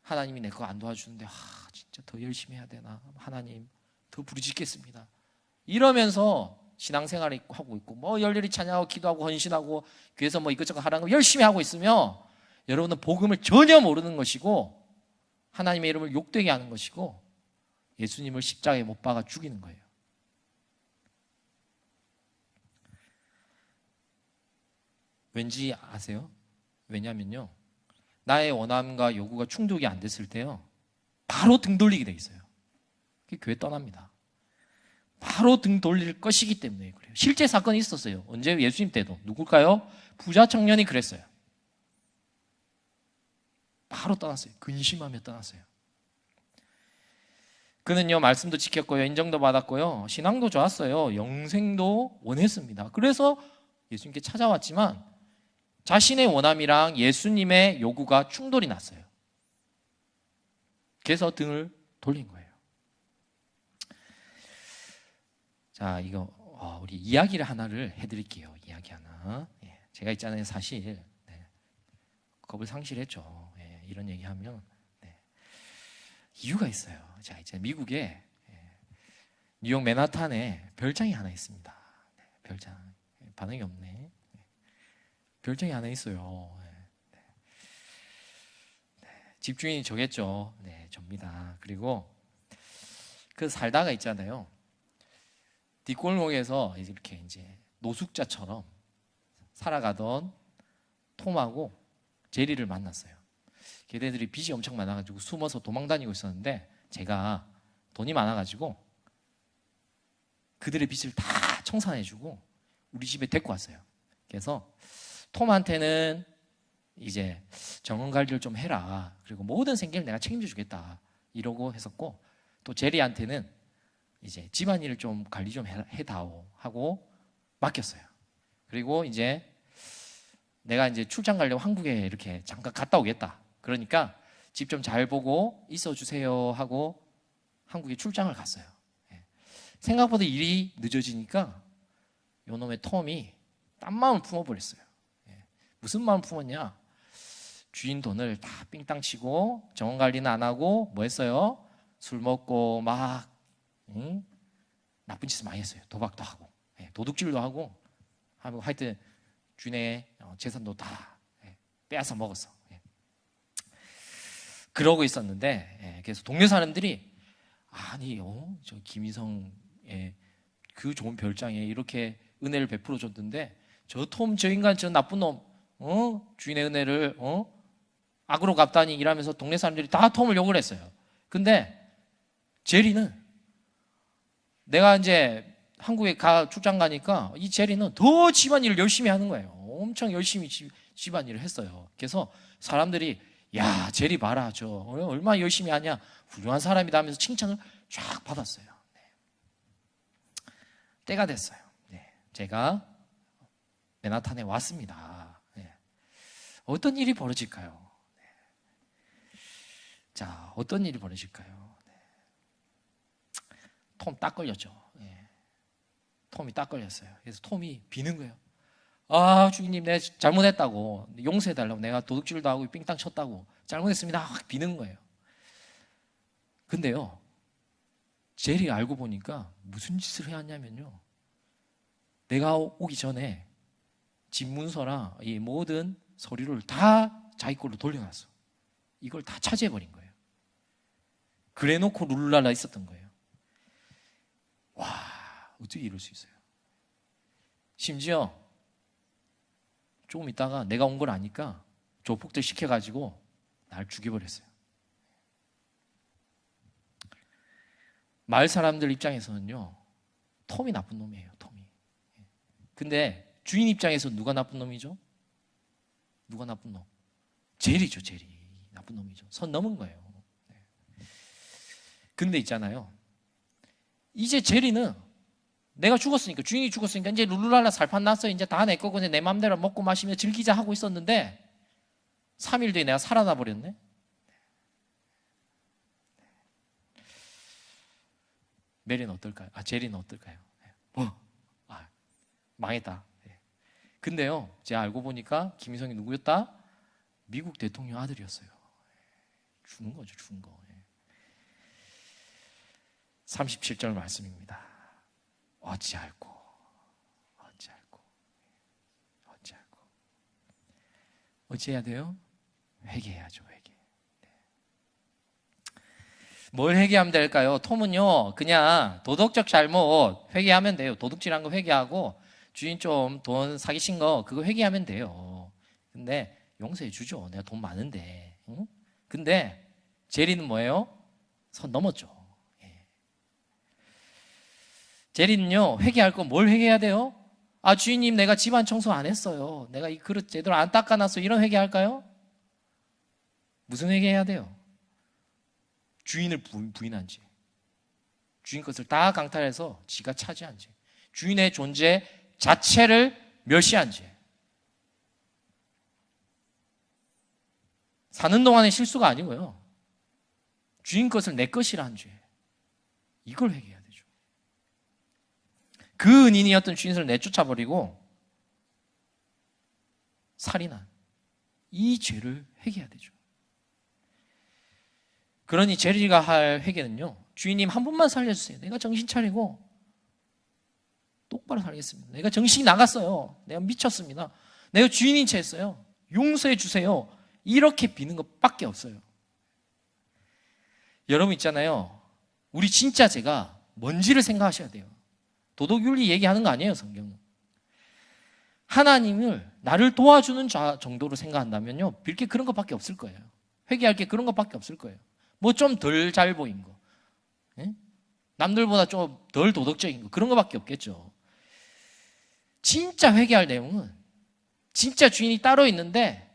하나님이 내 거 안 도와주는데 진짜 더 열심히 해야 되나, 하나님 더 부르짖겠습니다, 이러면서 신앙생활을 하고 있고 뭐 열렬히 찬양하고 기도하고 헌신하고 교회에서 뭐 이것저것 하라는 거 열심히 하고 있으면 여러분은 복음을 전혀 모르는 것이고 하나님의 이름을 욕되게 하는 것이고 예수님을 십자가에 못 박아 죽이는 거예요. 왠지 아세요? 왜냐면요, 나의 원함과 요구가 충족이 안 됐을 때요, 바로 등 돌리게 돼 있어요. 그게 교회 떠납니다. 바로 등 돌릴 것이기 때문에 그래요. 실제 사건이 있었어요. 언제? 예수님 때도. 누굴까요? 부자 청년이 그랬어요. 바로 떠났어요. 근심하며 떠났어요. 그는요, 말씀도 지켰고요, 인정도 받았고요, 신앙도 좋았어요, 영생도 원했습니다. 그래서 예수님께 찾아왔지만 자신의 원함이랑 예수님의 요구가 충돌이 났어요. 그래서 등을 돌린 거예요. 자, 이거 우리 이야기를 하나를 해드릴게요. 이야기 하나. 제가 있잖아요, 사실 겁을 상실했죠. 이런 얘기하면 이유가 있어요. 자, 이제 미국에 뉴욕 맨하탄에 별장이 하나 있습니다. 별장. 반응이 없네. 별장이 하나 있어요. 집주인이 저겠죠. 접니다. 그리고 그 살다가 있잖아요, 뒷골목에서 이렇게 이제 노숙자처럼 살아가던 톰하고 제리를 만났어요. 걔네들이 빚이 엄청 많아가지고 숨어서 도망다니고 있었는데 제가 돈이 많아가지고 그들의 빚을 다 청산해주고 우리 집에 데리고 왔어요. 그래서 톰한테는 이제 정원 관리를 좀 해라, 그리고 모든 생계를 내가 책임져 주겠다, 이러고 했었고, 또 제리한테는 이제 집안일을 좀 관리 좀 해다오 하고 맡겼어요. 그리고 이제 내가 이제 출장 가려고 한국에 이렇게 잠깐 갔다 오겠다, 그러니까 집 좀 잘 보고 있어 주세요 하고 한국에 출장을 갔어요. 생각보다 일이 늦어지니까 요놈의 톰이 딴 마음을 품어버렸어요. 무슨 마음 품었냐? 주인 돈을 다 삥땅 치고 정원 관리는 안 하고 뭐 했어요? 술 먹고 막 나쁜 짓을 많이 했어요. 도박도 하고 도둑질도 하고 하여튼 주인의 재산도 다 빼앗아 먹었어. 그러고 있었는데, 그래서 동네 사람들이 아니 저 김희성의 그 좋은 별장에 이렇게 은혜를 베풀어 줬는데 저 인간 저 나쁜 놈 주인의 은혜를 악으로 갑다니 일하면서 동네 사람들이 다 톰을 욕을 했어요. 근데 제리는, 내가 이제 한국에 출장 가니까 이 제리는 더 집안일을 열심히 하는 거예요. 엄청 열심히 집안일을 했어요. 그래서 사람들이 야, 제리 봐라, 저 얼마나 열심히 하냐, 훌륭한 사람이다 하면서 칭찬을 쫙 받았어요. 네. 때가 됐어요. 네. 제가 맨하탄에 왔습니다. 네. 어떤 일이 벌어질까요? 네. 자, 어떤 일이 벌어질까요? 네. 톰 딱 걸렸죠. 네. 톰이 딱 걸렸어요. 그래서 톰이 비는 거예요. 아, 주인님, 내가 잘못했다고, 용서해달라고, 내가 도둑질도 하고 삥땅 쳤다고, 잘못했습니다. 확 비는 거예요. 근데요, 제리가 알고 보니까 무슨 짓을 해왔냐면요, 내가 오기 전에 집 문서랑 이 모든 서류를 다 자기 걸로 돌려놨어. 이걸 다 차지해버린 거예요. 그래놓고 룰루랄라 있었던 거예요. 와, 어떻게 이럴 수 있어요? 심지어 조금 있다가 내가 온 걸 아니까 조폭들 시켜가지고 날 죽여버렸어요. 마을 사람들 입장에서는요, 톰이 나쁜 놈이에요. 톰이. 근데 주인 입장에서 누가 나쁜 놈이죠? 누가 나쁜 놈? 제리죠. 제리. 나쁜 놈이죠. 선 넘은 거예요. 근데 있잖아요, 이제 제리는 내가 죽었으니까, 주인이 죽었으니까 이제 룰루랄라 살판 났어, 이제 다 내 거고 내 맘대로 먹고 마시며 즐기자 하고 있었는데 3일 뒤에 내가 살아나 버렸네. 메리는 어떨까요? 제리는 어떨까요? 망했다. 근데요, 제가 알고 보니까 김일성이 누구였다? 미국 대통령 아들이었어요. 죽은 거죠, 죽은 거. 37절 말씀입니다. 어찌할꼬. 어찌해야 돼요? 회개해야죠, 회개. 뭘 회개하면 될까요? 톰은요, 그냥 도덕적 잘못 회개하면 돼요. 도둑질한 거 회개하고, 주인 좀 돈 사기친 거 그거 회개하면 돼요. 근데 용서해 주죠. 내가 돈 많은데. 응? 근데 제리는 뭐예요? 선 넘었죠. 제리는요, 회개할 거 뭘 회개해야 돼요? 주인님, 내가 집안 청소 안 했어요. 내가 이 그릇 제대로 안 닦아놨어. 이런 회개할까요? 무슨 회개해야 돼요? 주인을 부인한 죄. 주인 것을 다 강탈해서 지가 차지한 죄. 주인의 존재 자체를 멸시한 죄. 사는 동안의 실수가 아니고요, 주인 것을 내 것이라 한 죄. 이걸 회개해야 되죠. 그 은인이었던 주인을 내쫓아버리고 살인한 이 죄를 회개해야 되죠. 그러니 제리가 할 회개는요, 주인님 한 번만 살려주세요. 내가 정신 차리고 똑바로 살겠습니다. 내가 정신이 나갔어요. 내가 미쳤습니다. 내가 주인인 채 했어요. 용서해 주세요. 이렇게 비는 것밖에 없어요. 여러분 있잖아요, 우리 진짜 죄가 뭔지를 생각하셔야 돼요. 도덕윤리 얘기하는 거 아니에요, 성경은. 하나님을 나를 도와주는 자 정도로 생각한다면요, 빌 게 그런 것밖에 없을 거예요. 회개할 게 그런 것밖에 없을 거예요. 뭐 좀 덜 잘 보인 거, 남들보다 좀 덜 도덕적인 거, 그런 것밖에 없겠죠. 진짜 회개할 내용은 진짜 주인이 따로 있는데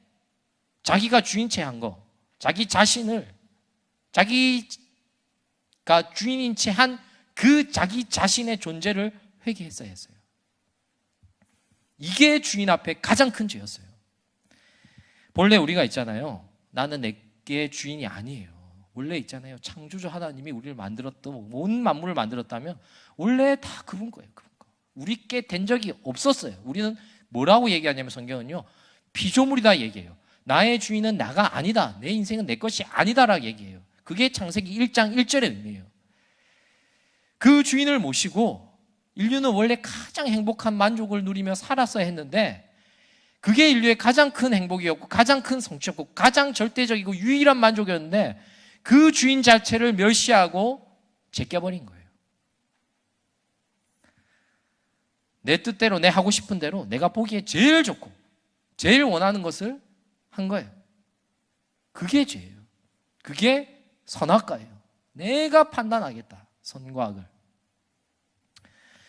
자기가 주인체 한 거, 자기 자신을 자기가 주인인 채 한 그 자기 자신의 존재를 회개했어야 했어요. 이게 주인 앞에 가장 큰 죄였어요. 본래 우리가 있잖아요, 나는 내게 주인이 아니에요. 원래 있잖아요, 창조주 하나님이 우리를 만들었던, 온 만물을 만들었다면 원래 다 그분 거예요. 그분 거. 우리께 된 적이 없었어요. 우리는 뭐라고 얘기하냐면, 성경은요, 피조물이다 얘기해요. 나의 주인은 나가 아니다, 내 인생은 내 것이 아니다라고 얘기해요. 그게 창세기 1장 1절의 의미예요. 그 주인을 모시고 인류는 원래 가장 행복한 만족을 누리며 살았어야 했는데, 그게 인류의 가장 큰 행복이었고 가장 큰 성취였고 가장 절대적이고 유일한 만족이었는데, 그 주인 자체를 멸시하고 제껴버린 거예요. 내 뜻대로, 내 하고 싶은 대로, 내가 보기에 제일 좋고 제일 원하는 것을 한 거예요. 그게 죄예요. 그게 선악과예요. 내가 판단하겠다. 선과 악을.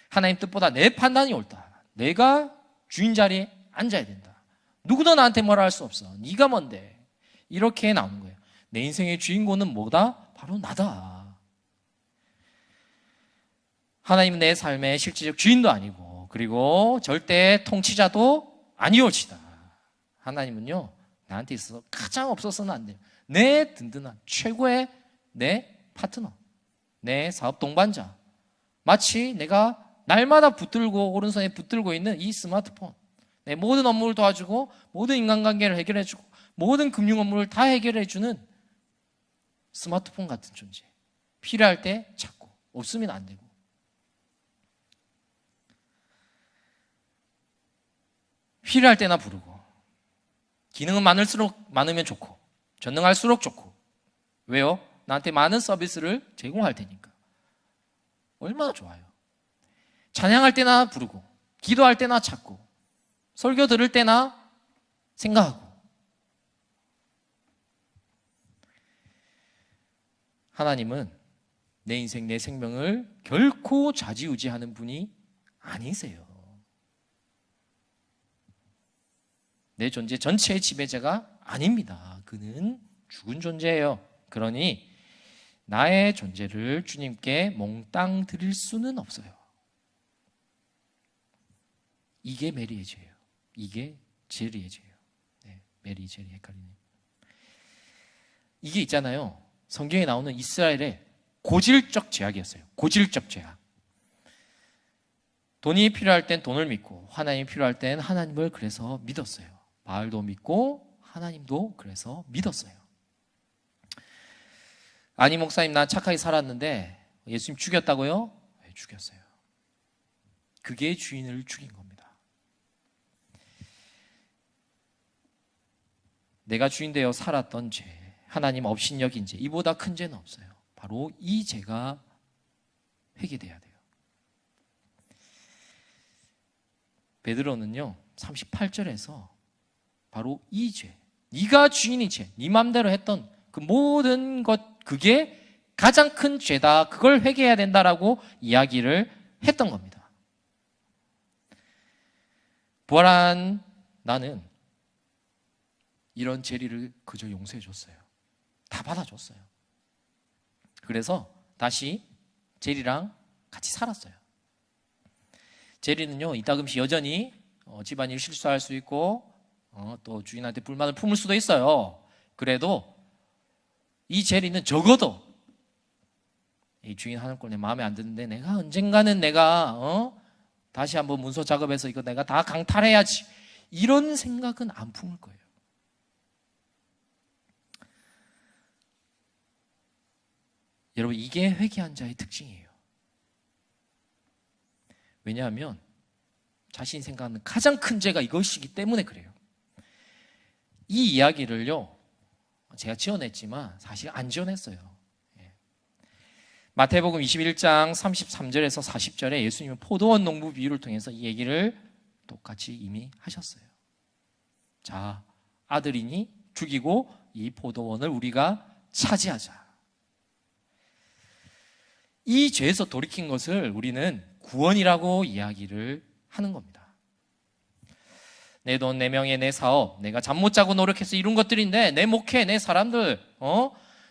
하나님 뜻보다 내 판단이 옳다. 내가 주인 자리에 앉아야 된다. 누구도 나한테 뭐라 할 수 없어. 네가 뭔데. 이렇게 나오는 거예요. 내 인생의 주인공은 뭐다? 바로 나다. 하나님은 내 삶의 실질적 주인도 아니고, 그리고 절대 통치자도 아니올지다. 하나님은요, 나한테 있어서 가장 없어서는 안 돼요. 내 든든한 최고의 내 파트너, 내 사업 동반자. 마치 내가 날마다 붙들고 오른손에 붙들고 있는 이 스마트폰, 내 모든 업무를 도와주고 모든 인간관계를 해결해주고 모든 금융 업무를 다 해결해주는 스마트폰 같은 존재. 필요할 때 찾고 없으면 안 되고. 필요할 때나 부르고, 기능은 많으면 좋고, 전능할수록 좋고. 왜요? 나한테 많은 서비스를 제공할 테니까. 얼마나 좋아요. 찬양할 때나 부르고, 기도할 때나 찾고, 설교 들을 때나 생각하고. 하나님은 내 인생, 내 생명을 결코 좌지우지하는 분이 아니세요. 내 존재 전체의 지배자가 아닙니다. 그는 죽은 존재예요. 그러니 나의 존재를 주님께 몽땅 드릴 수는 없어요. 이게 메리의 죄예요. 이게 제리의 죄예요. 네, 메리, 제리 헷갈리네. 이게 있잖아요. 성경에 나오는 이스라엘의 고질적 죄악이었어요. 고질적 죄악. 돈이 필요할 땐 돈을 믿고, 하나님이 필요할 땐 하나님을 그래서 믿었어요. 바알도 믿고 하나님도 그래서 믿었어요. 아니 목사님, 난 착하게 살았는데 예수님 죽였다고요? 네, 죽였어요. 그게 주인을 죽인 겁니다. 내가 주인 되어 살았던 죄, 하나님 업신여긴 죄, 이보다 큰 죄는 없어요. 바로 이 죄가 회개돼야 돼요. 베드로는요 38절에서 바로 이 죄, 네가 주인이 죄, 네 맘대로 했던 그 모든 것, 그게 가장 큰 죄다, 그걸 회개해야 된다라고 이야기를 했던 겁니다. 부활한 나는 이런 죄리를 그저 용서해 줬어요. 다 받아줬어요. 그래서 다시 제리랑 같이 살았어요. 제리는요 이따금씩 여전히 집안일 실수할 수 있고 또 주인한테 불만을 품을 수도 있어요. 그래도 이 제리는 적어도 이 주인 하는 꼴 내 마음에 안 드는데 내가 언젠가는 내가 다시 한번 문서 작업해서 이거 내가 다 강탈해야지, 이런 생각은 안 품을 거예요. 여러분, 이게 회개한 자의 특징이에요. 왜냐하면 자신이 생각하는 가장 큰 죄가 이것이기 때문에 그래요. 이 이야기를요 제가 지어냈지만 사실 안 지어냈어요. 마태복음 21장 33절에서 40절에 예수님은 포도원 농부 비유를 통해서 이 얘기를 똑같이 이미 하셨어요. 자, 아들이니 죽이고 이 포도원을 우리가 차지하자. 이 죄에서 돌이킨 것을 우리는 구원이라고 이야기를 하는 겁니다. 내 돈, 내 명예, 내 사업, 내가 잠 못 자고 노력해서 이룬 것들인데, 내 목회, 내 사람들,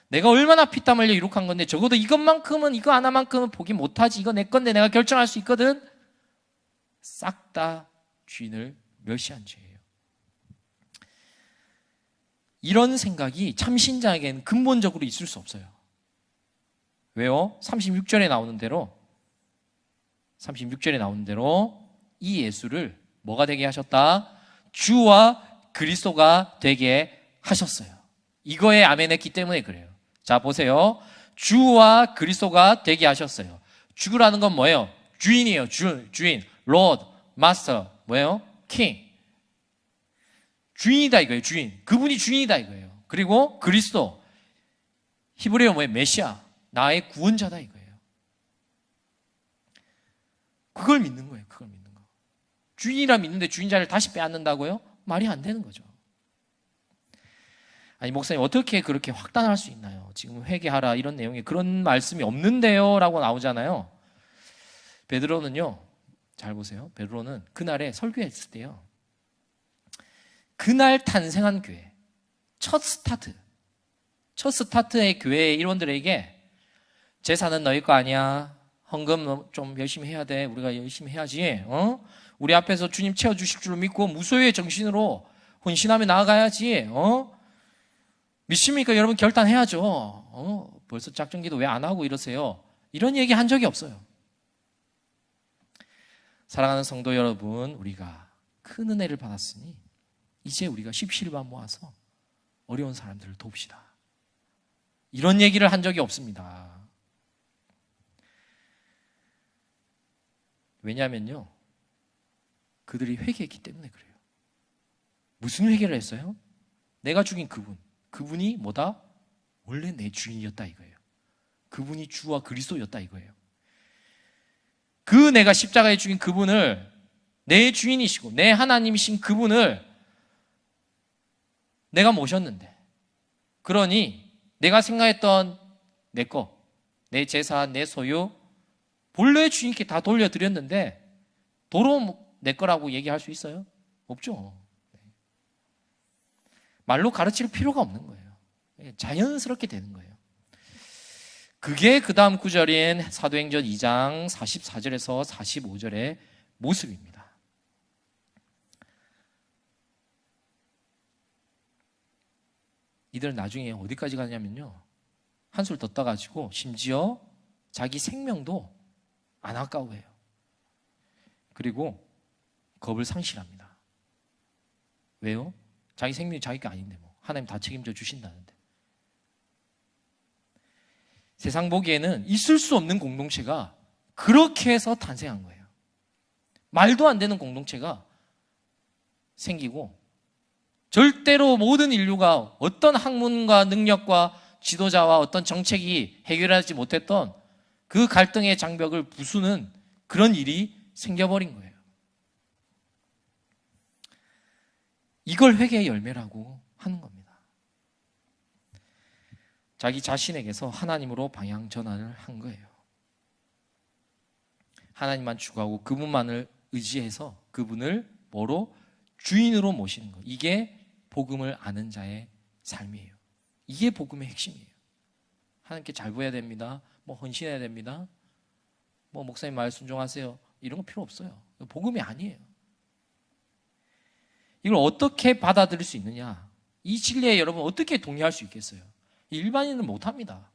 내가 얼마나 피땀 흘려 이룩한 건데 적어도 이것만큼은, 이거 하나만큼은 포기 못하지, 이거 내 건데 내가 결정할 수 있거든. 싹 다 주인을 멸시한 죄예요. 이런 생각이 참신자에게는 근본적으로 있을 수 없어요. 왜요? 36절에 나오는 대로 이 예수를 뭐가 되게 하셨다? 주와 그리스도가 되게 하셨어요. 이거에 아멘 했기 때문에 그래요. 자, 보세요. 주와 그리스도가 되게 하셨어요. 주라는 건 뭐예요? 주인이에요. 주인, Lord, Master, 뭐예요? King. 주인이다 이거예요. 주인. 그분이 주인이다 이거예요. 그리고 그리스도, 히브리어 뭐예요? 메시아, 나의 구원자다 이거예요. 그걸 믿는 거예요. 그걸 믿는 거. 주인이라 믿는데 주인 자리를 다시 빼앗는다고요? 말이 안 되는 거죠. 아니 목사님 어떻게 그렇게 확단할 수 있나요? 지금 회개하라 이런 내용에 그런 말씀이 없는데요 라고 나오잖아요. 베드로는요, 잘 보세요. 베드로는 그날에 설교했을 때요, 그날 탄생한 교회, 첫 스타트의 교회의 일원들에게 제사는 너희 거 아니야, 헌금 좀 열심히 해야 돼, 우리가 열심히 해야지, 우리 앞에서 주님 채워주실 줄 믿고 무소유의 정신으로 헌신하며 나아가야지, 믿습니까? 여러분 결단해야죠. 벌써 작정기도 왜 안 하고 이러세요? 이런 얘기 한 적이 없어요. 사랑하는 성도 여러분, 우리가 큰 은혜를 받았으니 이제 우리가 십시일반 모아서 어려운 사람들을 돕시다. 이런 얘기를 한 적이 없습니다. 왜냐하면요, 그들이 회개했기 때문에 그래요. 무슨 회개를 했어요? 내가 죽인 그분이 뭐다? 원래 내 주인이었다 이거예요. 그분이 주와 그리스도였다 이거예요. 그 내가 십자가에 죽인 그분을, 내 주인이시고 내 하나님이신 그분을 내가 모셨는데, 그러니 내가 생각했던 내 거, 내 재산, 내 소유 본래 주인께 다 돌려드렸는데 도로 내 거라고 얘기할 수 있어요? 없죠. 말로 가르칠 필요가 없는 거예요. 자연스럽게 되는 거예요. 그게 그 다음 구절인 사도행전 2장 44절에서 45절의 모습입니다. 이들은 나중에 어디까지 가냐면요, 한술 더 따가지고 심지어 자기 생명도 안 아까워해요. 그리고 겁을 상실합니다. 왜요? 자기 생명이 자기가 아닌데 뭐 하나님 다 책임져 주신다는데. 세상 보기에는 있을 수 없는 공동체가 그렇게 해서 탄생한 거예요. 말도 안 되는 공동체가 생기고, 절대로 모든 인류가 어떤 학문과 능력과 지도자와 어떤 정책이 해결하지 못했던 그 갈등의 장벽을 부수는 그런 일이 생겨버린 거예요. 이걸 회개의 열매라고 하는 겁니다. 자기 자신에게서 하나님으로 방향 전환을 한 거예요. 하나님만 추구하고 그분만을 의지해서 그분을 뭐로? 주인으로 모시는 것. 이게 복음을 아는 자의 삶이에요. 이게 복음의 핵심이에요. 하나님께 잘 보여야 됩니다. 뭐 헌신해야 됩니다. 뭐 목사님 말 순종하세요. 이런 거 필요 없어요. 복음이 아니에요. 이걸 어떻게 받아들일 수 있느냐? 이 진리에 여러분 어떻게 동의할 수 있겠어요? 일반인은 못합니다.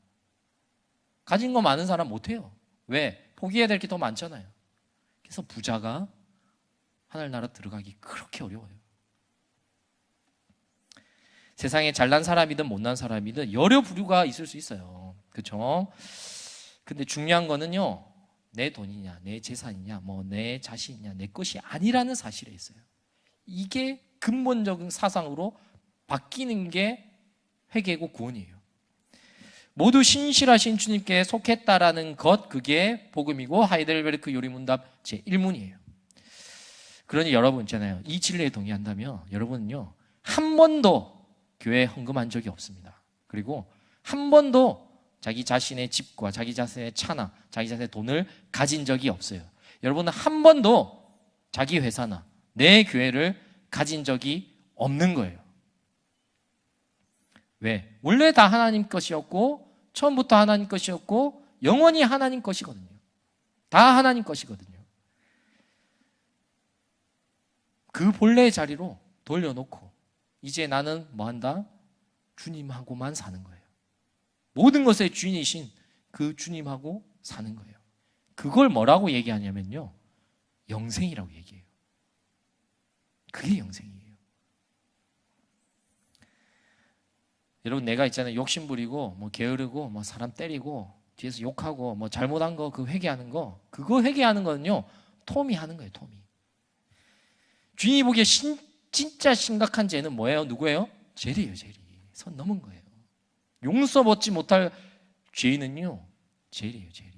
가진 거 많은 사람 못해요. 왜? 포기해야 될 게 더 많잖아요. 그래서 부자가 하늘 나라 들어가기 그렇게 어려워요. 세상에 잘난 사람이든 못난 사람이든 여러 부류가 있을 수 있어요. 그렇죠? 근데 중요한 거는요, 내 돈이냐, 내 재산이냐, 뭐 내 자신이냐, 내 것이 아니라는 사실에 있어요. 이게 근본적인 사상으로 바뀌는 게 회개고 구원이에요. 모두 신실하신 주님께 속했다라는 것, 그게 복음이고 하이델베르크 요리문답 제1문이에요. 그러니 여러분 있잖아요, 이 진리에 동의한다면 여러분은요, 한 번도 교회에 헌금한 적이 없습니다. 그리고 한 번도 자기 자신의 집과 자기 자신의 차나 자기 자신의 돈을 가진 적이 없어요. 여러분은 한 번도 자기 회사나 내 교회를 가진 적이 없는 거예요. 왜? 원래 다 하나님 것이었고, 처음부터 하나님 것이었고, 영원히 하나님 것이거든요. 다 하나님 것이거든요. 그 본래의 자리로 돌려놓고 이제 나는 뭐한다? 주님하고만 사는 거예요. 모든 것의 주인이신 그 주님하고 사는 거예요. 그걸 뭐라고 얘기하냐면요, 영생이라고 얘기해요. 그게 영생이에요. 여러분, 내가 있잖아요, 욕심 부리고 뭐 게으르고 뭐 사람 때리고 뒤에서 욕하고 뭐 잘못한 거 그 회개하는 거, 그거 회개하는 거는요, 톰이 하는 거예요. 톰이. 주인이 보기에 진짜 심각한 죄는 뭐예요? 누구예요? 죄리예요. 죄리. 선 넘은 거예요. 용서 받지 못할 죄인은요, 죄리예요. 죄리.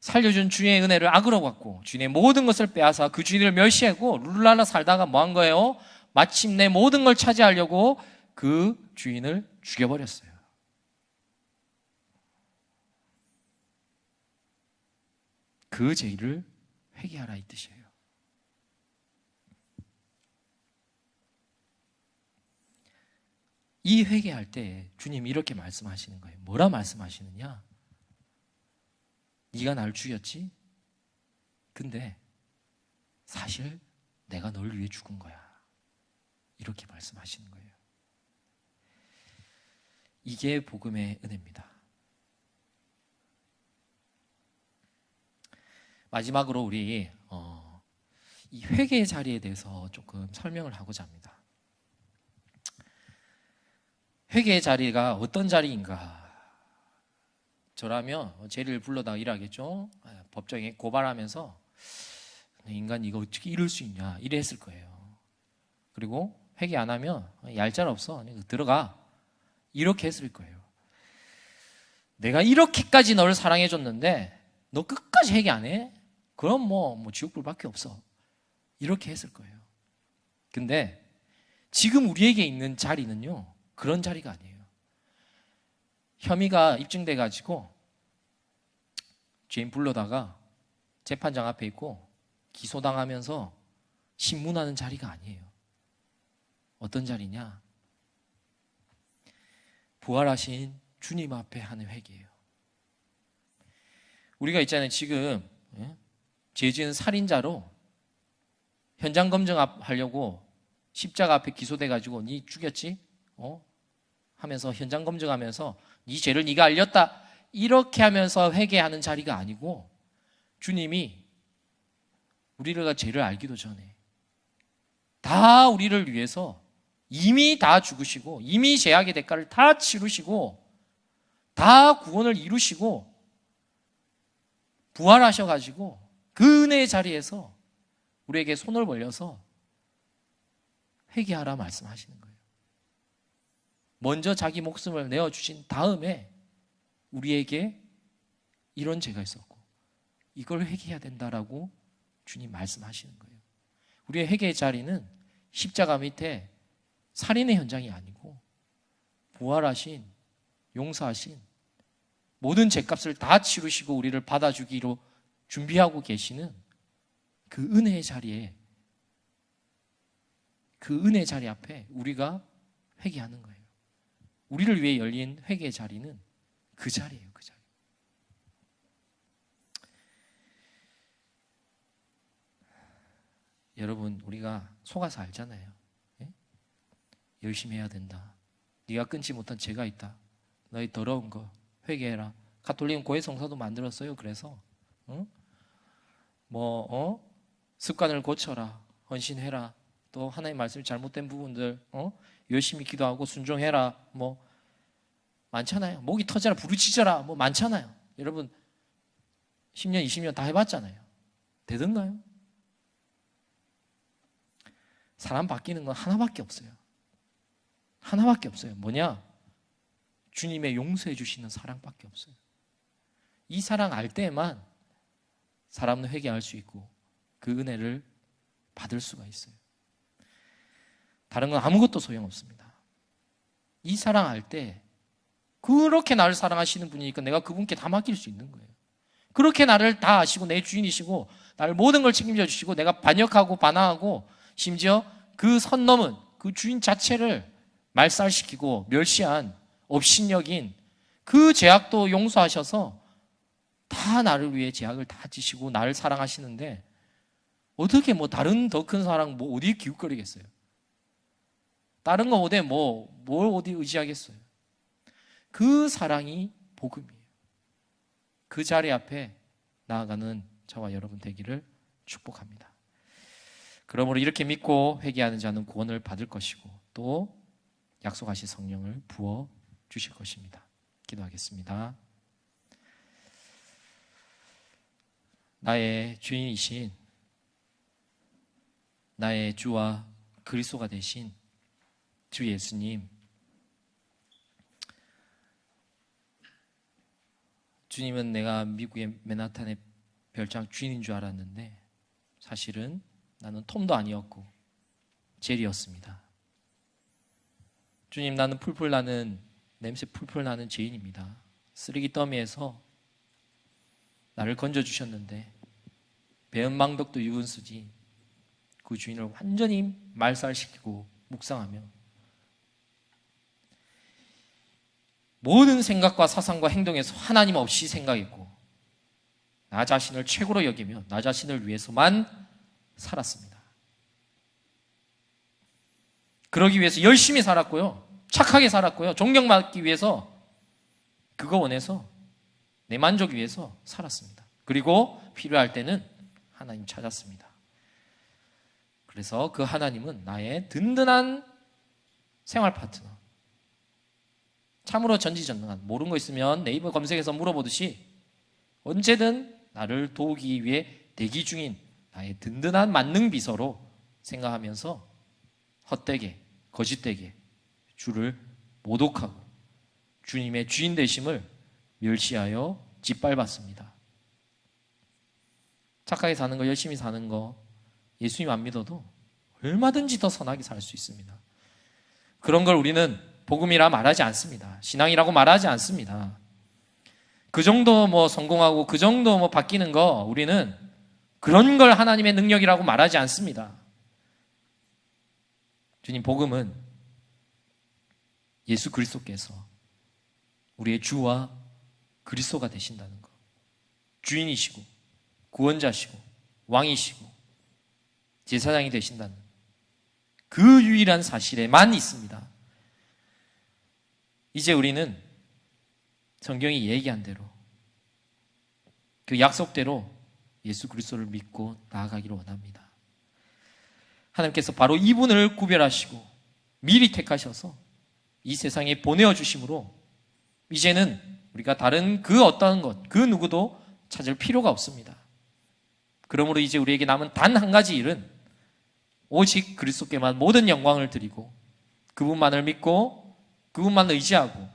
살려준 주인의 은혜를 악으로 받고 주인의 모든 것을 빼앗아 그 주인을 멸시하고 룰랄라 살다가 뭐 한 거예요? 마침내 모든 걸 차지하려고 그 주인을 죽여버렸어요. 그 죄를 회개하라 이 뜻이에요. 이 회개할 때 주님이 이렇게 말씀하시는 거예요. 뭐라 말씀하시느냐? 네가 날 죽였지? 근데 사실 내가 널 위해 죽은 거야. 이렇게 말씀하시는 거예요. 이게 복음의 은혜입니다. 마지막으로 우리 이 회개의 자리에 대해서 조금 설명을 하고자 합니다. 회개의 자리가 어떤 자리인가? 저라면 죄를 불러다 일하겠죠. 법정에 고발하면서 인간 이거 어떻게 이럴 수 있냐 이래 했을 거예요. 그리고 회개 안 하면 얄짤 없어 들어가 이렇게 했을 거예요. 내가 이렇게까지 너를 사랑해 줬는데 너 끝까지 회개 안 해? 그럼 뭐 지옥불밖에 없어. 이렇게 했을 거예요. 근데 지금 우리에게 있는 자리는요, 그런 자리가 아니에요. 혐의가 입증돼 가지고 죄인 불러다가 재판장 앞에 있고 기소당하면서 신문하는 자리가 아니에요. 어떤 자리냐? 부활하신 주님 앞에 하는 회개예요. 우리가 있잖아요. 지금 죄 지은 살인자로 현장 검증하려고 십자가 앞에 기소돼 가지고 니 죽였지? 하면서 현장 검증하면서 네 죄를 네가 알렸다 이렇게 하면서 회개하는 자리가 아니고, 주님이 우리가 죄를 알기도 전에 다 우리를 위해서 이미 다 죽으시고 이미 죄악의 대가를 다 치르시고 다 구원을 이루시고 부활하셔가지고 그 은혜의 자리에서 우리에게 손을 벌려서 회개하라 말씀하시는 거예요. 먼저 자기 목숨을 내어주신 다음에 우리에게 이런 죄가 있었고 이걸 회개해야 된다라고 주님 말씀하시는 거예요. 우리의 회개의 자리는 십자가 밑에 살인의 현장이 아니고 부활하신, 용서하신, 모든 죄값을 다 치르시고 우리를 받아주기로 준비하고 계시는 그 은혜의 자리에, 그 은혜의 자리 앞에 우리가 회개하는 거예요. 우리를 위해 열린 회개의 자리는 그 자리예요. 그 자리. 여러분, 우리가 속아서 알잖아요. 예? 열심히 해야 된다. 네가 끊지 못한 죄가 있다. 너희 더러운 거 회개해라. 가톨릭은 고해 성사도 만들었어요. 그래서 습관을 고쳐라. 헌신해라. 또 하나님 말씀이 잘못된 부분들 열심히 기도하고 순종해라. 뭐 많잖아요. 목이 터져라, 부르짖어라. 뭐 많잖아요. 여러분 10년, 20년 다 해봤잖아요. 되던가요? 사람 바뀌는 건 하나밖에 없어요. 하나밖에 없어요. 뭐냐? 주님의 용서해 주시는 사랑밖에 없어요. 이 사랑 알 때만 사람은 회개할 수 있고 그 은혜를 받을 수가 있어요. 다른 건 아무것도 소용없습니다. 이 사랑 알 때 그렇게 나를 사랑하시는 분이니까 내가 그분께 다 맡길 수 있는 거예요. 그렇게 나를 다 아시고 내 주인이시고 나를 모든 걸 책임져 주시고 내가 반역하고 반항하고 심지어 그 선 넘은 그 주인 자체를 말살시키고 멸시한 업신여긴 그 죄악도 용서하셔서 다 나를 위해 죄악을 다 지시고 나를 사랑하시는데 어떻게 뭐 다른 더 큰 사랑 뭐 어디 기웃거리겠어요? 다른 거 어디 뭘 어디 의지하겠어요? 그 사랑이 복음이에요. 그 자리 앞에 나아가는 저와 여러분 되기를 축복합니다. 그러므로 이렇게 믿고 회개하는 자는 구원을 받을 것이고 또 약속하신 성령을 부어 주실 것입니다. 기도하겠습니다. 나의 주인이신 나의 주와 그리스도가 되신 주 예수님, 주님은 내가 미국의 맨하탄의 별장 주인인 줄 알았는데 사실은 나는 톰도 아니었고 젤이었습니다. 주님, 나는 풀풀 나는, 냄새 풀풀 나는 죄인입니다. 쓰레기 더미에서 나를 건져주셨는데 배은망덕도 유은수지 그 주인을 완전히 말살시키고 묵상하며 모든 생각과 사상과 행동에서 하나님 없이 생각했고 나 자신을 최고로 여기며 나 자신을 위해서만 살았습니다. 그러기 위해서 열심히 살았고요. 착하게 살았고요. 존경받기 위해서 그거 원해서 내 만족 위해서 살았습니다. 그리고 필요할 때는 하나님 찾았습니다. 그래서 그 하나님은 나의 든든한 생활 파트너, 참으로 전지전능한, 모르는 거 있으면 네이버 검색해서 물어보듯이 언제든 나를 도우기 위해 대기 중인 나의 든든한 만능 비서로 생각하면서 헛되게 거짓되게 주를 모독하고 주님의 주인 되심을 멸시하여 짓밟았습니다. 착하게 사는 거, 열심히 사는 거 예수님 안 믿어도 얼마든지 더 선하게 살 수 있습니다. 그런 걸 우리는 복음이라 말하지 않습니다. 신앙이라고 말하지 않습니다. 그 정도 뭐 성공하고 그 정도 뭐 바뀌는 거 우리는 그런 걸 하나님의 능력이라고 말하지 않습니다. 주님, 복음은 예수 그리스도께서 우리의 주와 그리스도가 되신다는 것, 주인이시고 구원자시고 왕이시고 제사장이 되신다는 그 유일한 사실에만 있습니다. 이제 우리는 성경이 얘기한 대로 그 약속대로 예수 그리스도를 믿고 나아가기를 원합니다. 하나님께서 바로 이분을 구별하시고 미리 택하셔서 이 세상에 보내어 주심으로 이제는 우리가 다른 그 어떤 것, 그 누구도 찾을 필요가 없습니다. 그러므로 이제 우리에게 남은 단 한 가지 일은 오직 그리스도께만 모든 영광을 드리고 그분만을 믿고 그분만을 의지하고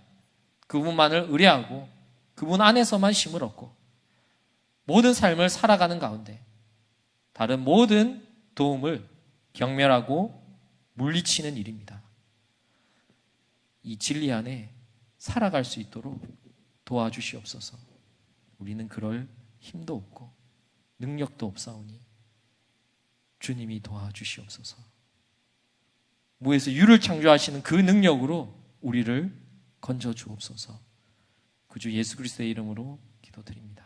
그분만을 의뢰하고 그분 안에서만 힘을 얻고 모든 삶을 살아가는 가운데 다른 모든 도움을 경멸하고 물리치는 일입니다. 이 진리 안에 살아갈 수 있도록 도와주시옵소서. 우리는 그럴 힘도 없고 능력도 없사오니 주님이 도와주시옵소서. 무에서 유를 창조하시는 그 능력으로 우리를 건져 주옵소서. 그 주 예수 그리스도의 이름으로 기도드립니다.